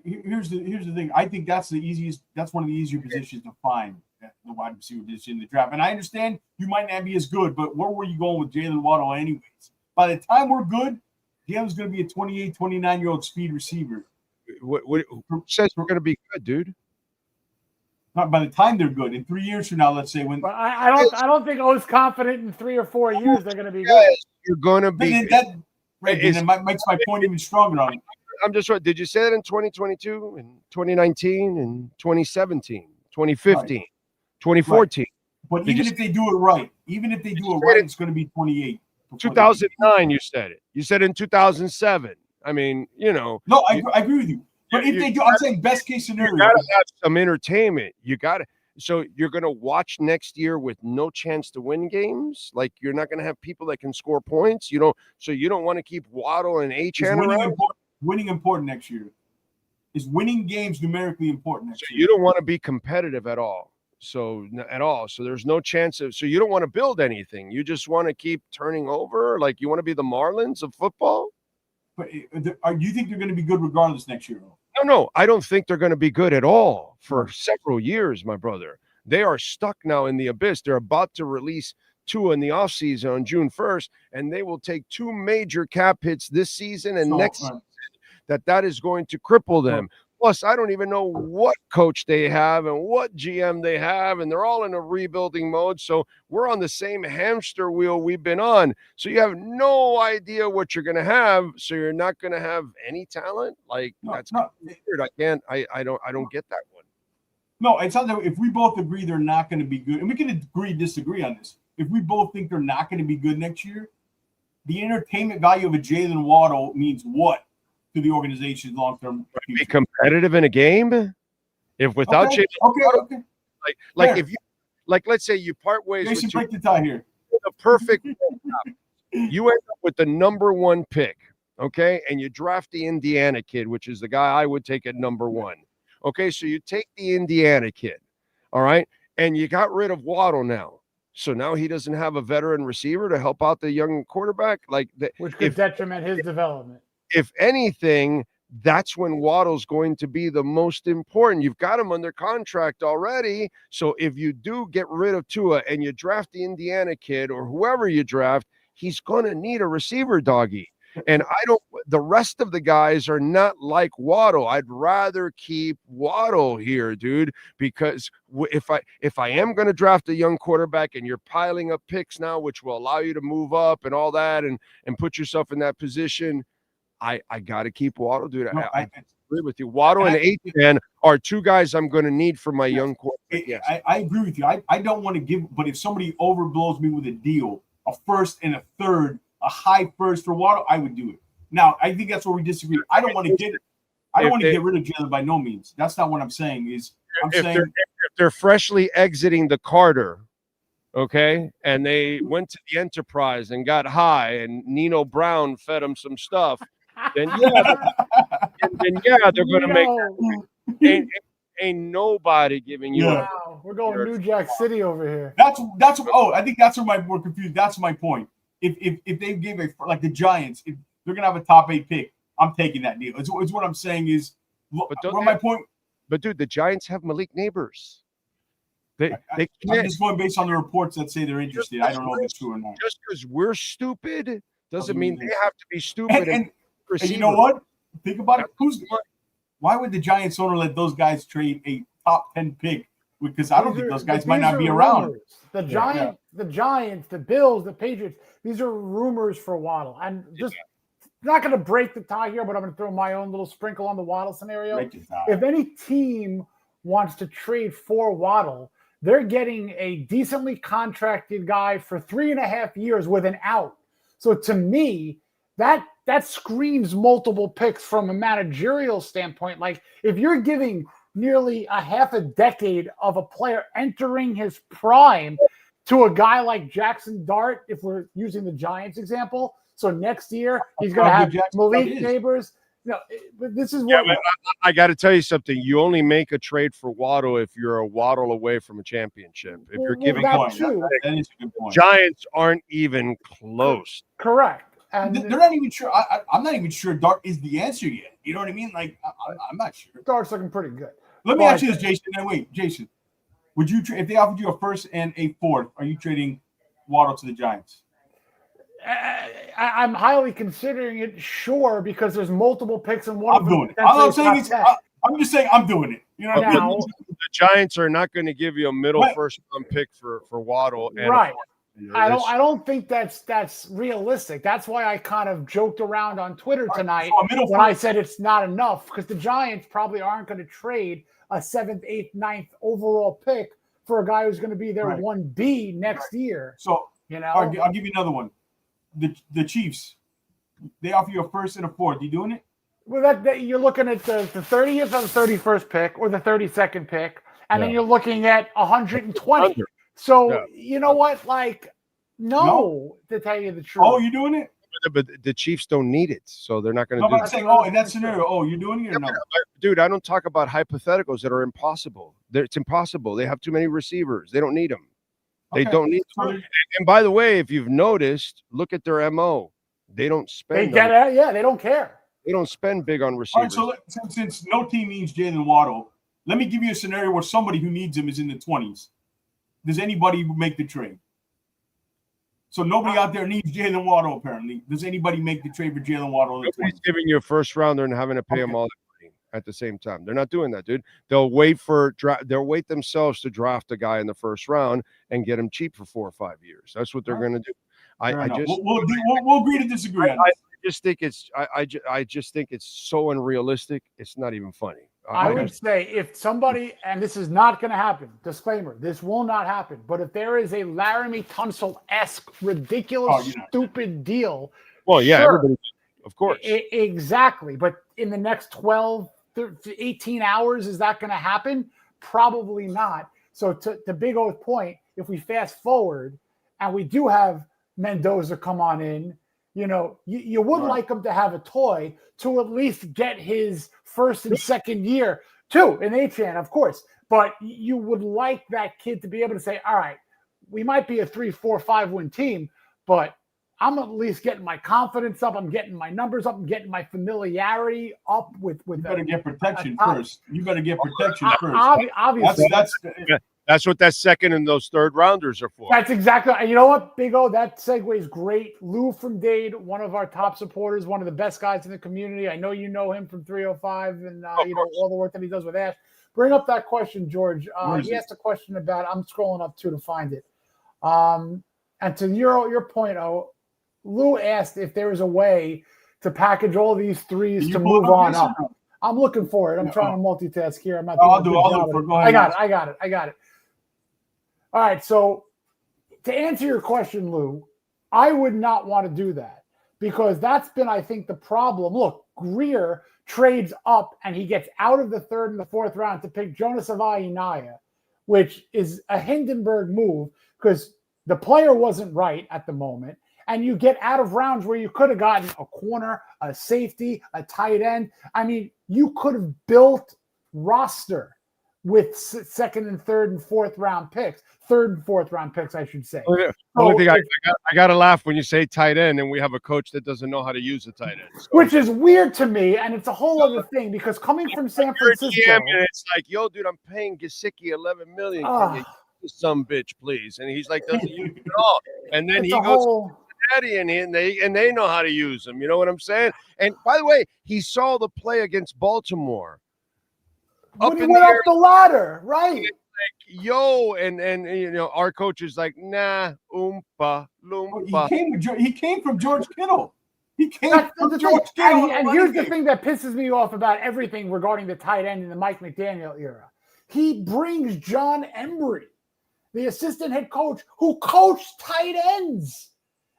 Here's the thing. I think that's one of the easier positions to find, the wide receiver position in the draft. And I understand you might not be as good, but where were you going with Jalen Waddle anyways? By the time we're good, Jalen's going to be a 28, 29-year-old speed receiver. Who says we're going to be good, dude? Not by the time they're good. In 3 years from now, let's say when. But I don't think O's confident in 3 or 4 years they're going to be good. You're going to be. That makes my point even stronger on it. I'm just right. Did you say that in 2022, in 2019, in 2017, 2015, right. 2014? Right. But even if they do it right, it's going to be 28. 2009, you said it. You said in 2007. I mean, No, I agree with you. But if they do, I'm saying best case scenario. You got to have some entertainment. You got to. So you're going to watch next year with no chance to win games. Like you're not going to have people that can score points. You don't want to keep Waddle and Achane around. Winning important next year. Is winning games numerically important next year? You don't want to be competitive at all. So there's no chance of. So you don't want to build anything. You just want to keep turning over. Like you want to be the Marlins of football. But do you think they're going to be good regardless next year? No. I don't think they're going to be good at all for several years, my brother. They are stuck now in the abyss. They're about to release Tua in the offseason on June 1st, and they will take 2 major cap hits this season and next season. That is going to cripple them. Plus, I don't even know what coach they have and what GM they have, and they're all in a rebuilding mode. So we're on the same hamster wheel we've been on. So you have no idea what you're going to have. So you're not going to have any talent. That's weird. I don't get that one. No, it sounds like if we both agree they're not going to be good, and we can disagree on this. If we both think they're not going to be good next year, the entertainment value of a Jalen Waddle means what to the organization's long-term future? Be competitive in a game? If without Jalen Waddle, if you let's say you part ways Jason, with break the tie here. The perfect you end up with the number 1 pick, okay? And you draft the Indiana kid, which is the guy I would take at number 1. Okay, so you take the Indiana kid, all right? And you got rid of Waddle now. So now he doesn't have a veteran receiver to help out the young quarterback, which could detriment his development. If anything, that's when Waddle's going to be the most important. You've got him under contract already. So if you do get rid of Tua and you draft the Indiana kid or whoever you draft, he's going to need a receiver, doggy. And the rest of the guys are not like Waddle. I'd rather keep Waddle here, dude, because if I am going to draft a young quarterback and you're piling up picks now, which will allow you to move up and all that and put yourself in that position, I got to keep Waddle, dude. No, I agree with you. Waddle and Achane are 2 guys I'm going to need for my young quarterback. Yes. I agree with you. I don't want to give, but if somebody overblows me with a deal, a first and a third, a high first for Waddle, I would do it. Now, I think that's where we disagree. I don't want to get rid of Jaelan by no means. That's not what I'm saying. If they're freshly exiting the Carter, okay, and they went to the Enterprise and got high, and Nino Brown fed them some stuff, then they're going to make. Ain't nobody giving you. Wow, we're going New Jack City over here. That's. I think that's where we're confused. That's my point. If they give the Giants, if they're gonna have a top 8 pick, I'm taking that deal. It's what I'm saying is, But my point. But dude, the Giants have Malik Neighbors. They I'm can't. just going based on the reports that say they're interested. I don't know if it's true or not. Just because we're stupid doesn't mean they have to be stupid. And you know what? Think about it. Why would the Giants owner let those guys trade a top 10 pick? Because I don't think those guys might not be around. The Giants, the Bills, the Patriots, these are rumors for Waddle. And just not going to break the tie here, but I'm going to throw my own little sprinkle on the Waddle scenario. If any team wants to trade for Waddle, they're getting a decently contracted guy for 3.5 years with an out. So to me, that screams multiple picks from a managerial standpoint. Like if you're giving nearly a half a decade of a player entering his prime to a guy like Jackson Dart, if we're using the Giants example, so next year he's going to have Malik Neighbors. But this is what I got to tell you something. You only make a trade for Waddle if you're a Waddle away from a championship. If you're giving that is a good point. Giants aren't even close. Correct. And they're not even sure. I'm not even sure Dart is the answer yet. You know what I mean? Like I'm not sure. Dart's looking pretty good. Let me ask you this, Jason. Now, wait, Jason, would you if they offered you a first and a fourth? Are you trading Waddle to the Giants? I'm highly considering it, sure, because there's multiple picks and one I'm of them. doing it. All I'm saying is, I'm just saying I'm doing it. You know what I mean? The Giants are not going to give you a middle first round pick for Waddle. And right. I don't think that's realistic. That's why I kind of joked around on Twitter tonight when I said it's not enough, because the Giants probably aren't going to trade a 7th, 8th, 9th overall pick for a guy who's going to be their 1B next year. So I'll give you another one. The Chiefs, they offer you a first and a fourth. You doing it? Well, that you're looking at the 30th or the 31st pick or the 32nd pick, and then you're looking at 120. So you know what? Like, no, to tell you the truth. Oh, you doing it? But the Chiefs don't need it, so they're not going to do it. I'm saying, in that scenario, you're doing it or no? Dude, I don't talk about hypotheticals that are impossible. It's impossible. They have too many receivers. They don't need them. They don't need them. And by the way, if you've noticed, look at their MO. They don't spend. They don't care. They don't spend big on receivers. All right, so since no team needs Jalen Waddle, let me give you a scenario where somebody who needs him is in the 20s. Does anybody make the trade? So nobody out there needs Jalen Waddle, apparently. Does anybody make the trade for Jalen Waddle? Nobody's giving you a first rounder and having to pay them all that money at the same time. They're not doing that, dude. They'll wait themselves to draft a guy in the first round and get him cheap for 4 or 5 years. That's what they're going to do. We'll agree to disagree. I just think it's so unrealistic. It's not even funny. I would say if somebody, and this is not going to happen, disclaimer, this will not happen, but if there is a Laramie Tunsil-esque, ridiculous, stupid deal. Well, yeah, everybody, of course. Exactly. But in the next 12 to 18 hours, is that going to happen? Probably not. So to Big O's point, if we fast forward and we do have Mendoza come on in, you would like him to have a toy to at least get his first and second year, too, in Achan, of course. But you would like that kid to be able to say, all right, we might be a 3, 4, 5 win team, but I'm at least getting my confidence up. I'm getting my numbers up. I'm getting my familiarity up with. You better get protection first. You better get protection first. Obviously, that's what that second and those third rounders are for. That's exactly. And you know what, Big O, that segue is great. Lou from Dade, one of our top supporters, one of the best guys in the community. I know you know him from 305 and all the work that he does with Ash. Bring up that question, George. He asked a question about. I'm scrolling up too to find it. And to your point, Lou asked if there was a way to package all these threes to move on up. I'm looking for it. I'm trying to multitask here. I'm not doing Go ahead. I got it. All right, so to answer your question, Lou, I would not want to do that because that's been, I think, the problem. Look, Grier trades up and he gets out of the 3rd and the 4th round to pick Jonas Avainaya, which is a Hindenburg move because the player wasn't right at the moment. And you get out of rounds where you could have gotten a corner, a safety, a tight end. I mean, you could have built roster with second and third and fourth round picks. Third and fourth round picks, I should say. Only thing I got to laugh when you say tight end, and we have a coach that doesn't know how to use a tight end. So. Which is weird to me, and it's a whole other thing because coming from San Francisco, GM, and it's like, yo, dude, I'm paying Gesicki $11 million. Can you use some bitch, please? And he's like, doesn't use it at all. And then he goes to Cincinnati, and they know how to use him. You know what I'm saying? And by the way, he saw the play against Baltimore. When he went up the ladder, right? Like, yo, and you know, our coach is like, nah, loompa. He came from George Kittle. He came from George Kittle. And here's the thing that pisses me off about everything regarding the tight end in the Mike McDaniel era. He brings John Embry, the assistant head coach, who coached tight ends.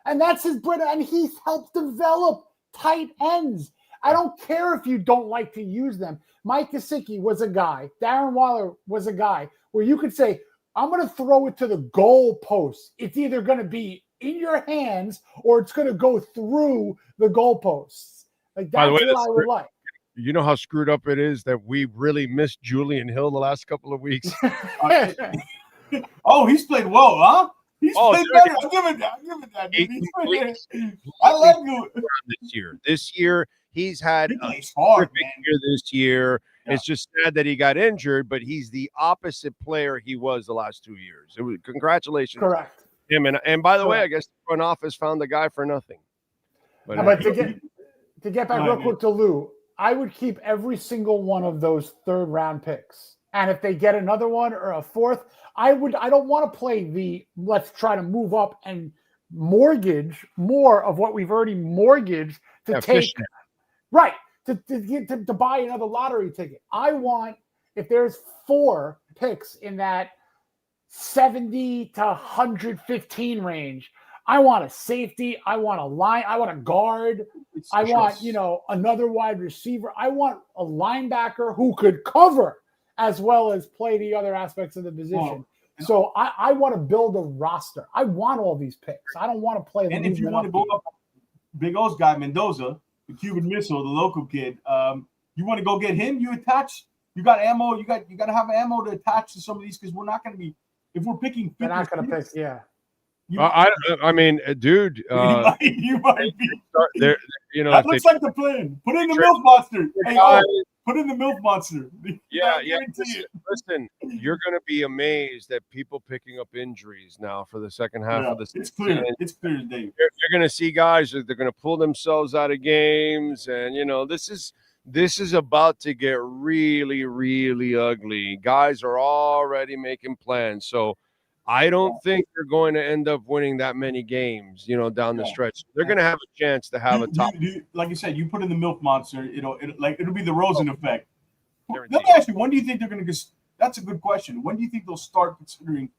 And that's his bread. And he's helped develop tight ends. I don't care if you don't like to use them. Mike Gesicki was a guy. Darren Waller was a guy where you could say, I'm going to throw it to the goal post. It's either going to be in your hands or it's going to go through the goalposts. Like, that's what I would like. You know how screwed up it is that we really missed Julian Hill the last couple of weeks? Oh, he's played well, huh? He's played better. I'll give it that. Dude. I like you. This year, he's had a hard year this year. Yeah. It's just sad that he got injured, but he's the opposite player he was the last 2 years. It was, congratulations. Correct. Him. And by the way, I guess the front office found the guy for nothing. But to get back real quick to Lou, I would keep every single one of those third round picks. And if they get another one or a fourth, I don't want to play the let's try to move up and mortgage more of what we've already mortgaged to take. Right. To buy another lottery ticket. I want, if there's 4 picks in that 70 to 115 range, I want a safety. I want a line. I want a guard. I want, another wide receiver. I want a linebacker who could cover as well as play the other aspects of the position. So I want to build a roster. I want all these picks. I don't want to play. And if you want to go up, Big O's guy, Mendoza, the Cuban Missile, the local kid, you want to go get him? You attach. You got ammo. You got to have ammo to attach to some of these because we're not going to be. If we're picking, they're not going to pick. Yeah. I mean, dude, you might be. There, that looks like the plan. Put in the milk monster. Hey, put in the milk monster. Yeah. Listen, you're going to be amazed at people picking up injuries now for the second half of the season. It's clear. It's clear as day. You're going to see guys that they're going to pull themselves out of games, and this is about to get really, really ugly. Guys are already making plans, so I don't think they're going to end up winning that many games, down the stretch. They're going to have a chance to have a top. Like you said, you put in the milk monster, it'll be the Rosen effect. Let me ask you, when do you think they're going to? That's a good question. When do you think they'll start considering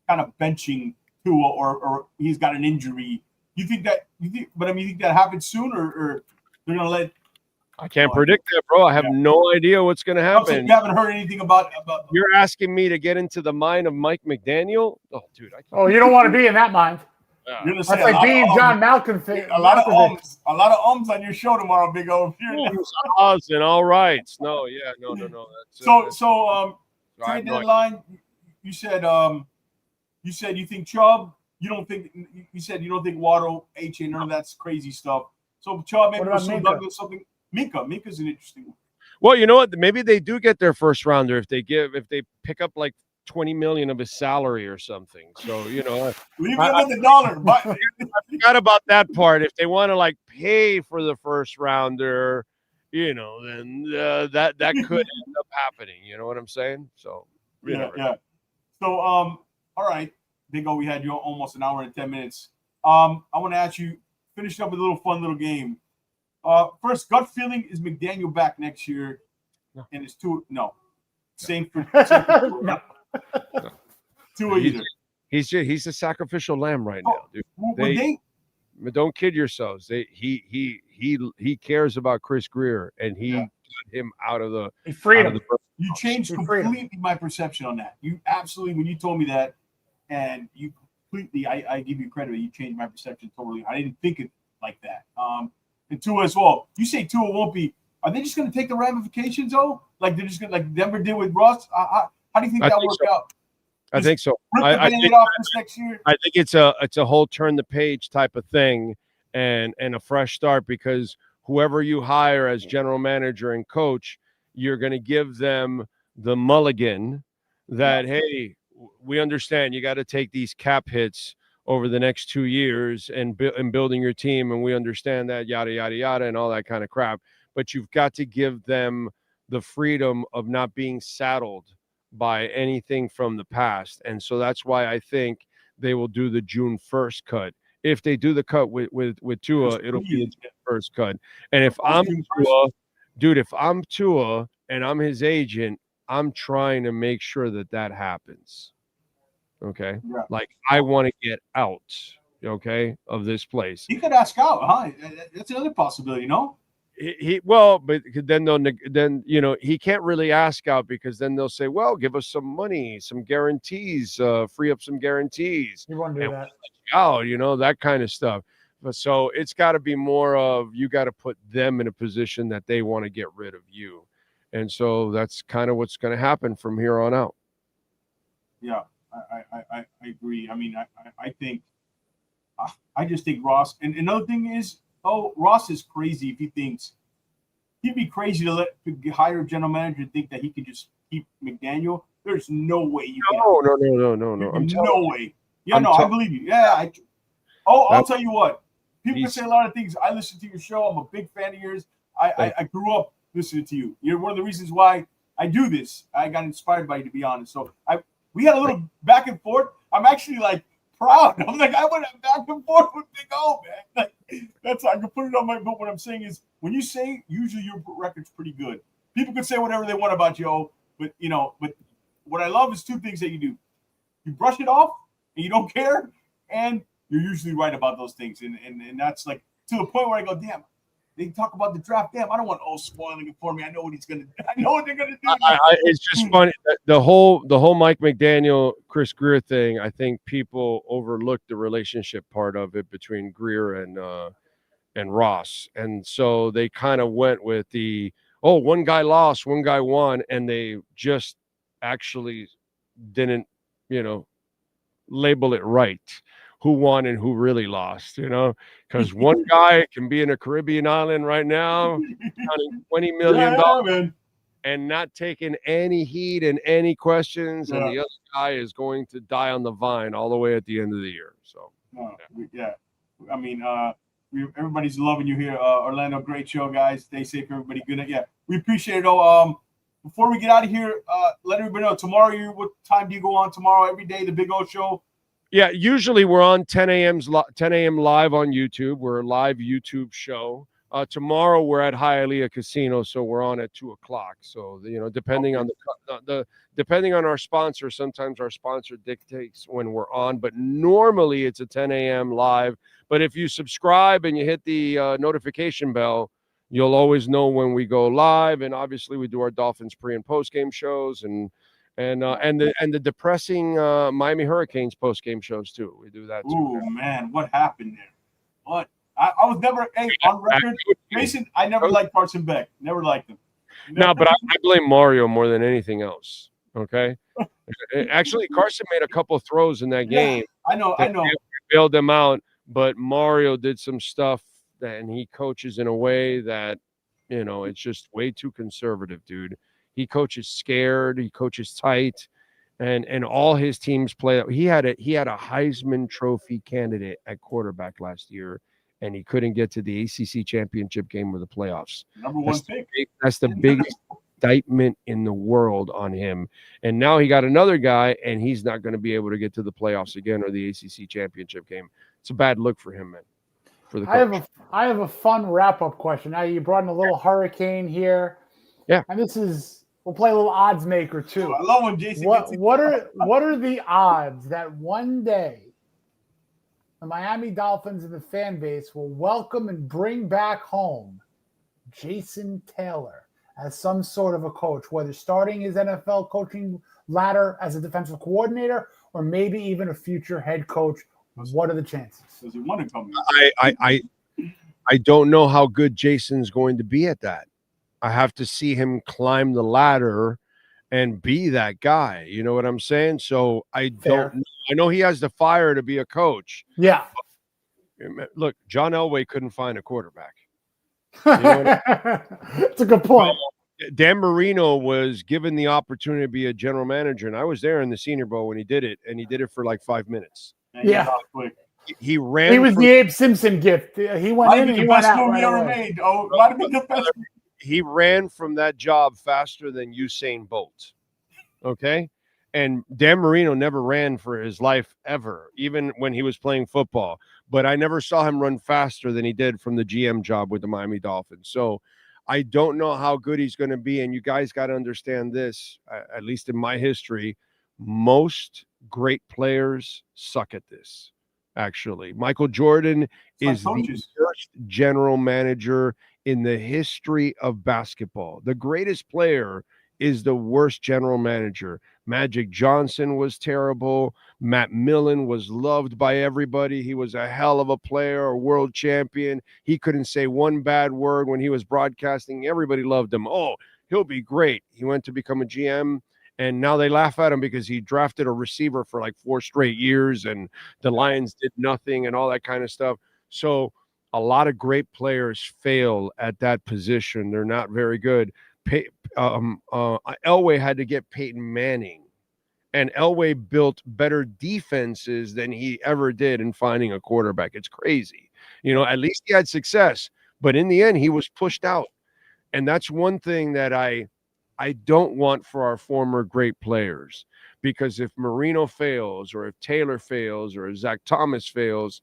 kind of benching Tua, or he's got an injury? You think that happens soon, or they're going to let? I can't predict that, bro. I have no idea what's going to happen. So you haven't heard anything about. You're asking me to get into the mind of Mike McDaniel? Oh, dude. You don't want to be in that mind. That's like being John Malcolm. A lot of ums on your show tomorrow, Big O. Ahs and all rights. No. So trade deadline. You said you think Chubb. You don't think. You said you don't think Waddle, HA, none of that's crazy stuff. So Chubb, maybe Douglas, something. Minka's an interesting one. Well, you know what? Maybe they do get their first rounder if they pick up like $20 million of his salary or something. So leave it at the dollar. But I forgot about that part. If they want to like pay for the first rounder, then that could end up happening. You know what I'm saying? So yeah. So all right, Big O, we had you almost an hour and 10 minutes. I want to ask you, finish up with a fun little game. First, gut feeling is McDaniel back next year, and it's same for no. Tua either. He's a sacrificial lamb right now, dude. Don't kid yourselves. He cares about Chris Grier, and he got him out of the. You changed completely my perception on that. You absolutely, when you told me that, and you completely, I give you credit. You changed my perception totally. I didn't think it like that. And Tua as well. You say Tua won't be. Are they just going to take the ramifications, though? Like they're just going to, like Denver did with Russ? How do you think that worked out? I think so. Rip the Band-Aid off this next year? I think it's a whole turn the page type of thing and a fresh start, because whoever you hire as general manager and coach, you're going to give them the mulligan that, hey, we understand you got to take these cap hits over the next 2 years and building your team, and we understand that, yada, yada, yada, and all that kind of crap. But you've got to give them the freedom of not being saddled by anything from the past. And so that's why I think they will do the June 1st cut. If they do the cut with Tua, it'll be the June 1st cut. And if I'm Tua, dude, if I'm Tua and I'm his agent, I'm trying to make sure that happens. Okay. Yeah. Like, I want to get out, okay, of this place. He could ask out, huh? That's another possibility, no? But then he can't really ask out, because then they'll say, well, give us some money, some guarantees, free up some guarantees. You want to do that? Out, that kind of stuff. But so it's got to be more of, you got to put them in a position that they want to get rid of you. And so that's kind of what's going to happen from here on out. Yeah, I agree. I mean, I think, I just think Ross, and another thing is, Ross is crazy if he thinks, he'd be crazy to hire a general manager and think that he could just keep McDaniel. There's no way you can. No. No way. Yeah, I believe you. Yeah. I'll tell you what. People can say a lot of things. I listen to your show. I'm a big fan of yours. I grew up listening to you. You're one of the reasons why I do this. I got inspired by you, to be honest. So we had a little back and forth. I'm actually like proud. I'm like, I went back and forth with Big O, man. Like, I can put it on my book. What I'm saying is, when you say, usually your record's pretty good. People can say whatever they want about you, but what I love is two things that you do. You brush it off and you don't care, and you're usually right about those things. And that's like to the point where I go, damn, they talk about the draft. Damn, I don't want spoiling it for me. I know what he's gonna do. I know what they're gonna do. It's just funny. The whole Mike McDaniel, Chris Grier thing, I think people overlooked the relationship part of it between Grier and Ross. And so they kind of went with the, one guy lost, one guy won, and they just actually didn't, label it right, who won and who really lost, because one guy can be in a Caribbean island right now, counting $20 million and not taking any heat and any questions, and the other guy is going to die on the vine all the way at the end of the year. So, I mean, everybody's loving you here, Orlando. Great show, guys. Stay safe, everybody. Good night. Yeah, we appreciate it. Before we get out of here, let everybody know tomorrow. What time do you go on tomorrow? Every day, the Big O Show. Yeah, usually we're on 10 a.m. live on YouTube. We're a live YouTube show. Tomorrow we're at Hialeah Casino, so we're on at 2:00. So depending on depending on our sponsor, sometimes our sponsor dictates when we're on, but normally it's a 10 a.m. live. But if you subscribe and you hit the notification bell, you'll always know when we go live. And obviously we do our Dolphins pre and post game shows and the depressing Miami Hurricanes post game shows too. We do that too. Ooh, man, what happened there? What? I was never on record. Jason, I never liked Carson Beck. Never liked him. No, but I blame Mario more than anything else. Okay. Actually, Carson made a couple of throws in that game. I know. Bailed them out, but Mario did some stuff and he coaches in a way that, it's just way too conservative, dude. He coaches scared. He coaches tight, and all his teams play. He had a Heisman Trophy candidate at quarterback last year, and he couldn't get to the ACC championship game or the playoffs. Number one pick. That's the biggest indictment in the world on him. And now he got another guy, and he's not going to be able to get to the playoffs again or the ACC championship game. It's a bad look for him, man. For the coach. I have a fun wrap-up question. Now you brought in a little hurricane here. Yeah. And we'll play a little odds maker too. I love when Jason what are the odds that one day the Miami Dolphins and the fan base will welcome and bring back home Jason Taylor as some sort of a coach, whether starting his NFL coaching ladder as a defensive coordinator or maybe even a future head coach? What are the chances? Does he want to come? I don't know how good Jason's going to be at that. I have to see him climb the ladder and be that guy. You know what I'm saying? So I know he has the fire to be a coach. Yeah. Look, John Elway couldn't find a quarterback. It's a good point. Dan Marino was given the opportunity to be a general manager, and I was there in the Senior Bowl when he did it, and he did it for like 5 minutes. Yeah. He ran. He was the Abe Simpson gift. He went in and he went out right away. He ran from that job faster than Usain Bolt. Okay? And Dan Marino never ran for his life ever, even when he was playing football. But I never saw him run faster than he did from the GM job with the Miami Dolphins. So I don't know how good he's going to be. And you guys got to understand this, at least in my history, most great players suck at this, actually. Michael Jordan is the first general manager in the history of basketball. The greatest player is the worst general manager. Magic Johnson was terrible. Matt Millen was loved by everybody. He was a hell of a player, a world champion. He couldn't say one bad word when he was broadcasting. Everybody loved him. Oh, he'll be great. He went to become a GM, and now they laugh at him because he drafted a receiver for like 4 straight years, and the Lions did nothing and all that kind of stuff. So a lot of great players fail at that position. They're not very good. Elway had to get Peyton Manning, and Elway built better defenses than he ever did in finding a quarterback. It's crazy. At least he had success, but in the end, he was pushed out. And that's one thing that I don't want for our former great players, because if Marino fails, or if Taylor fails, or if Zach Thomas fails,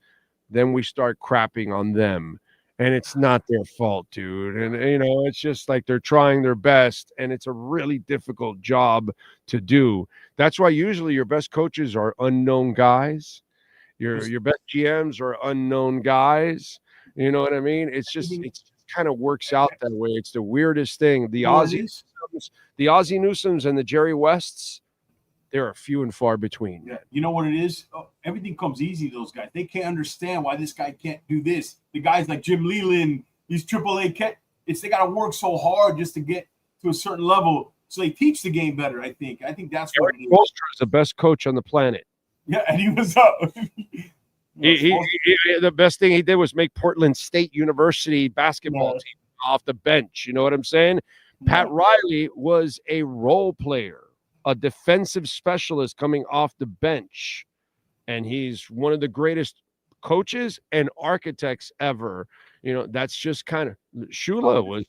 then we start crapping on them. And it's not their fault, dude. And, it's just like they're trying their best, and it's a really difficult job to do. That's why usually your best coaches are unknown guys. Your best GMs are unknown guys. You know what I mean? It's just kind of works out that way. It's the weirdest thing. The Ozzie Newsomes and the Jerry Wests, there are few and far between. Yeah. You know what it is? Everything comes easy to those guys. They can't understand why this guy can't do this. The guys like Jim Leland, these AAA they got to work so hard just to get to a certain level. So they teach the game better, I think. I think that's what it is. Spoelstra is the best coach on the planet. Yeah, and he was up. The best thing he did was make Portland State University basketball team off the bench. You know what I'm saying? Pat Riley was a role player, a defensive specialist coming off the bench, and he's one of the greatest coaches and architects ever. That's just kind of Shula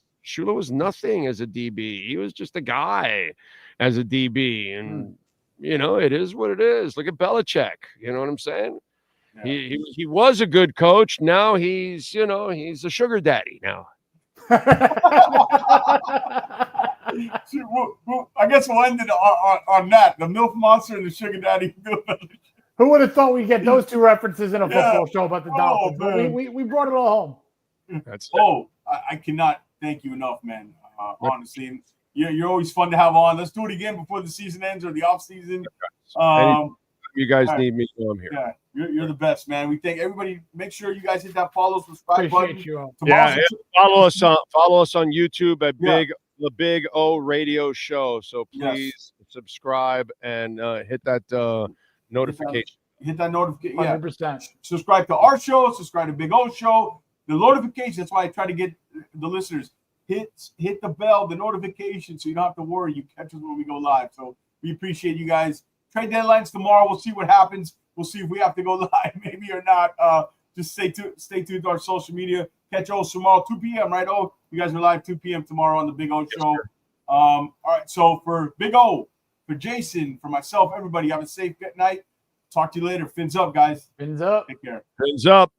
was nothing as a DB. He was just a guy as a DB, and it is what it is. Look at Belichick. You know what I'm saying? Yeah. He was a good coach. Now he's a sugar daddy now. I guess we'll end it on that. The MILF Monster and the Sugar Daddy. Who would have thought we'd get those two references in a football show about the Dolphins? But we brought it all home. I cannot thank you enough, man. Honestly, you're always fun to have on. Let's do it again before the season ends or the off season. You guys need me, so I'm here. Yeah, you're the best, man. We thank everybody. Make sure you guys hit that follow, subscribe button. Follow us on YouTube at the Big O Radio Show. So please subscribe and hit that notification. Hit that notification. 100%. Subscribe to our show. Subscribe to Big O Show. The notification. That's why I try to get the listeners hit the bell, the notification, so you don't have to worry. You catch us when we go live. So we appreciate you guys. Trade deadlines tomorrow. We'll see what happens. We'll see if we have to go live, maybe or not. Just stay tuned to our social media. Catch us tomorrow, 2 p.m., right? Oh, you guys are live 2 p.m. tomorrow on the Big O Show. All right, so for Big O, for Jason, for myself, everybody, have a safe night. Talk to you later. Fins up, guys. Fins up. Take care. Fins up.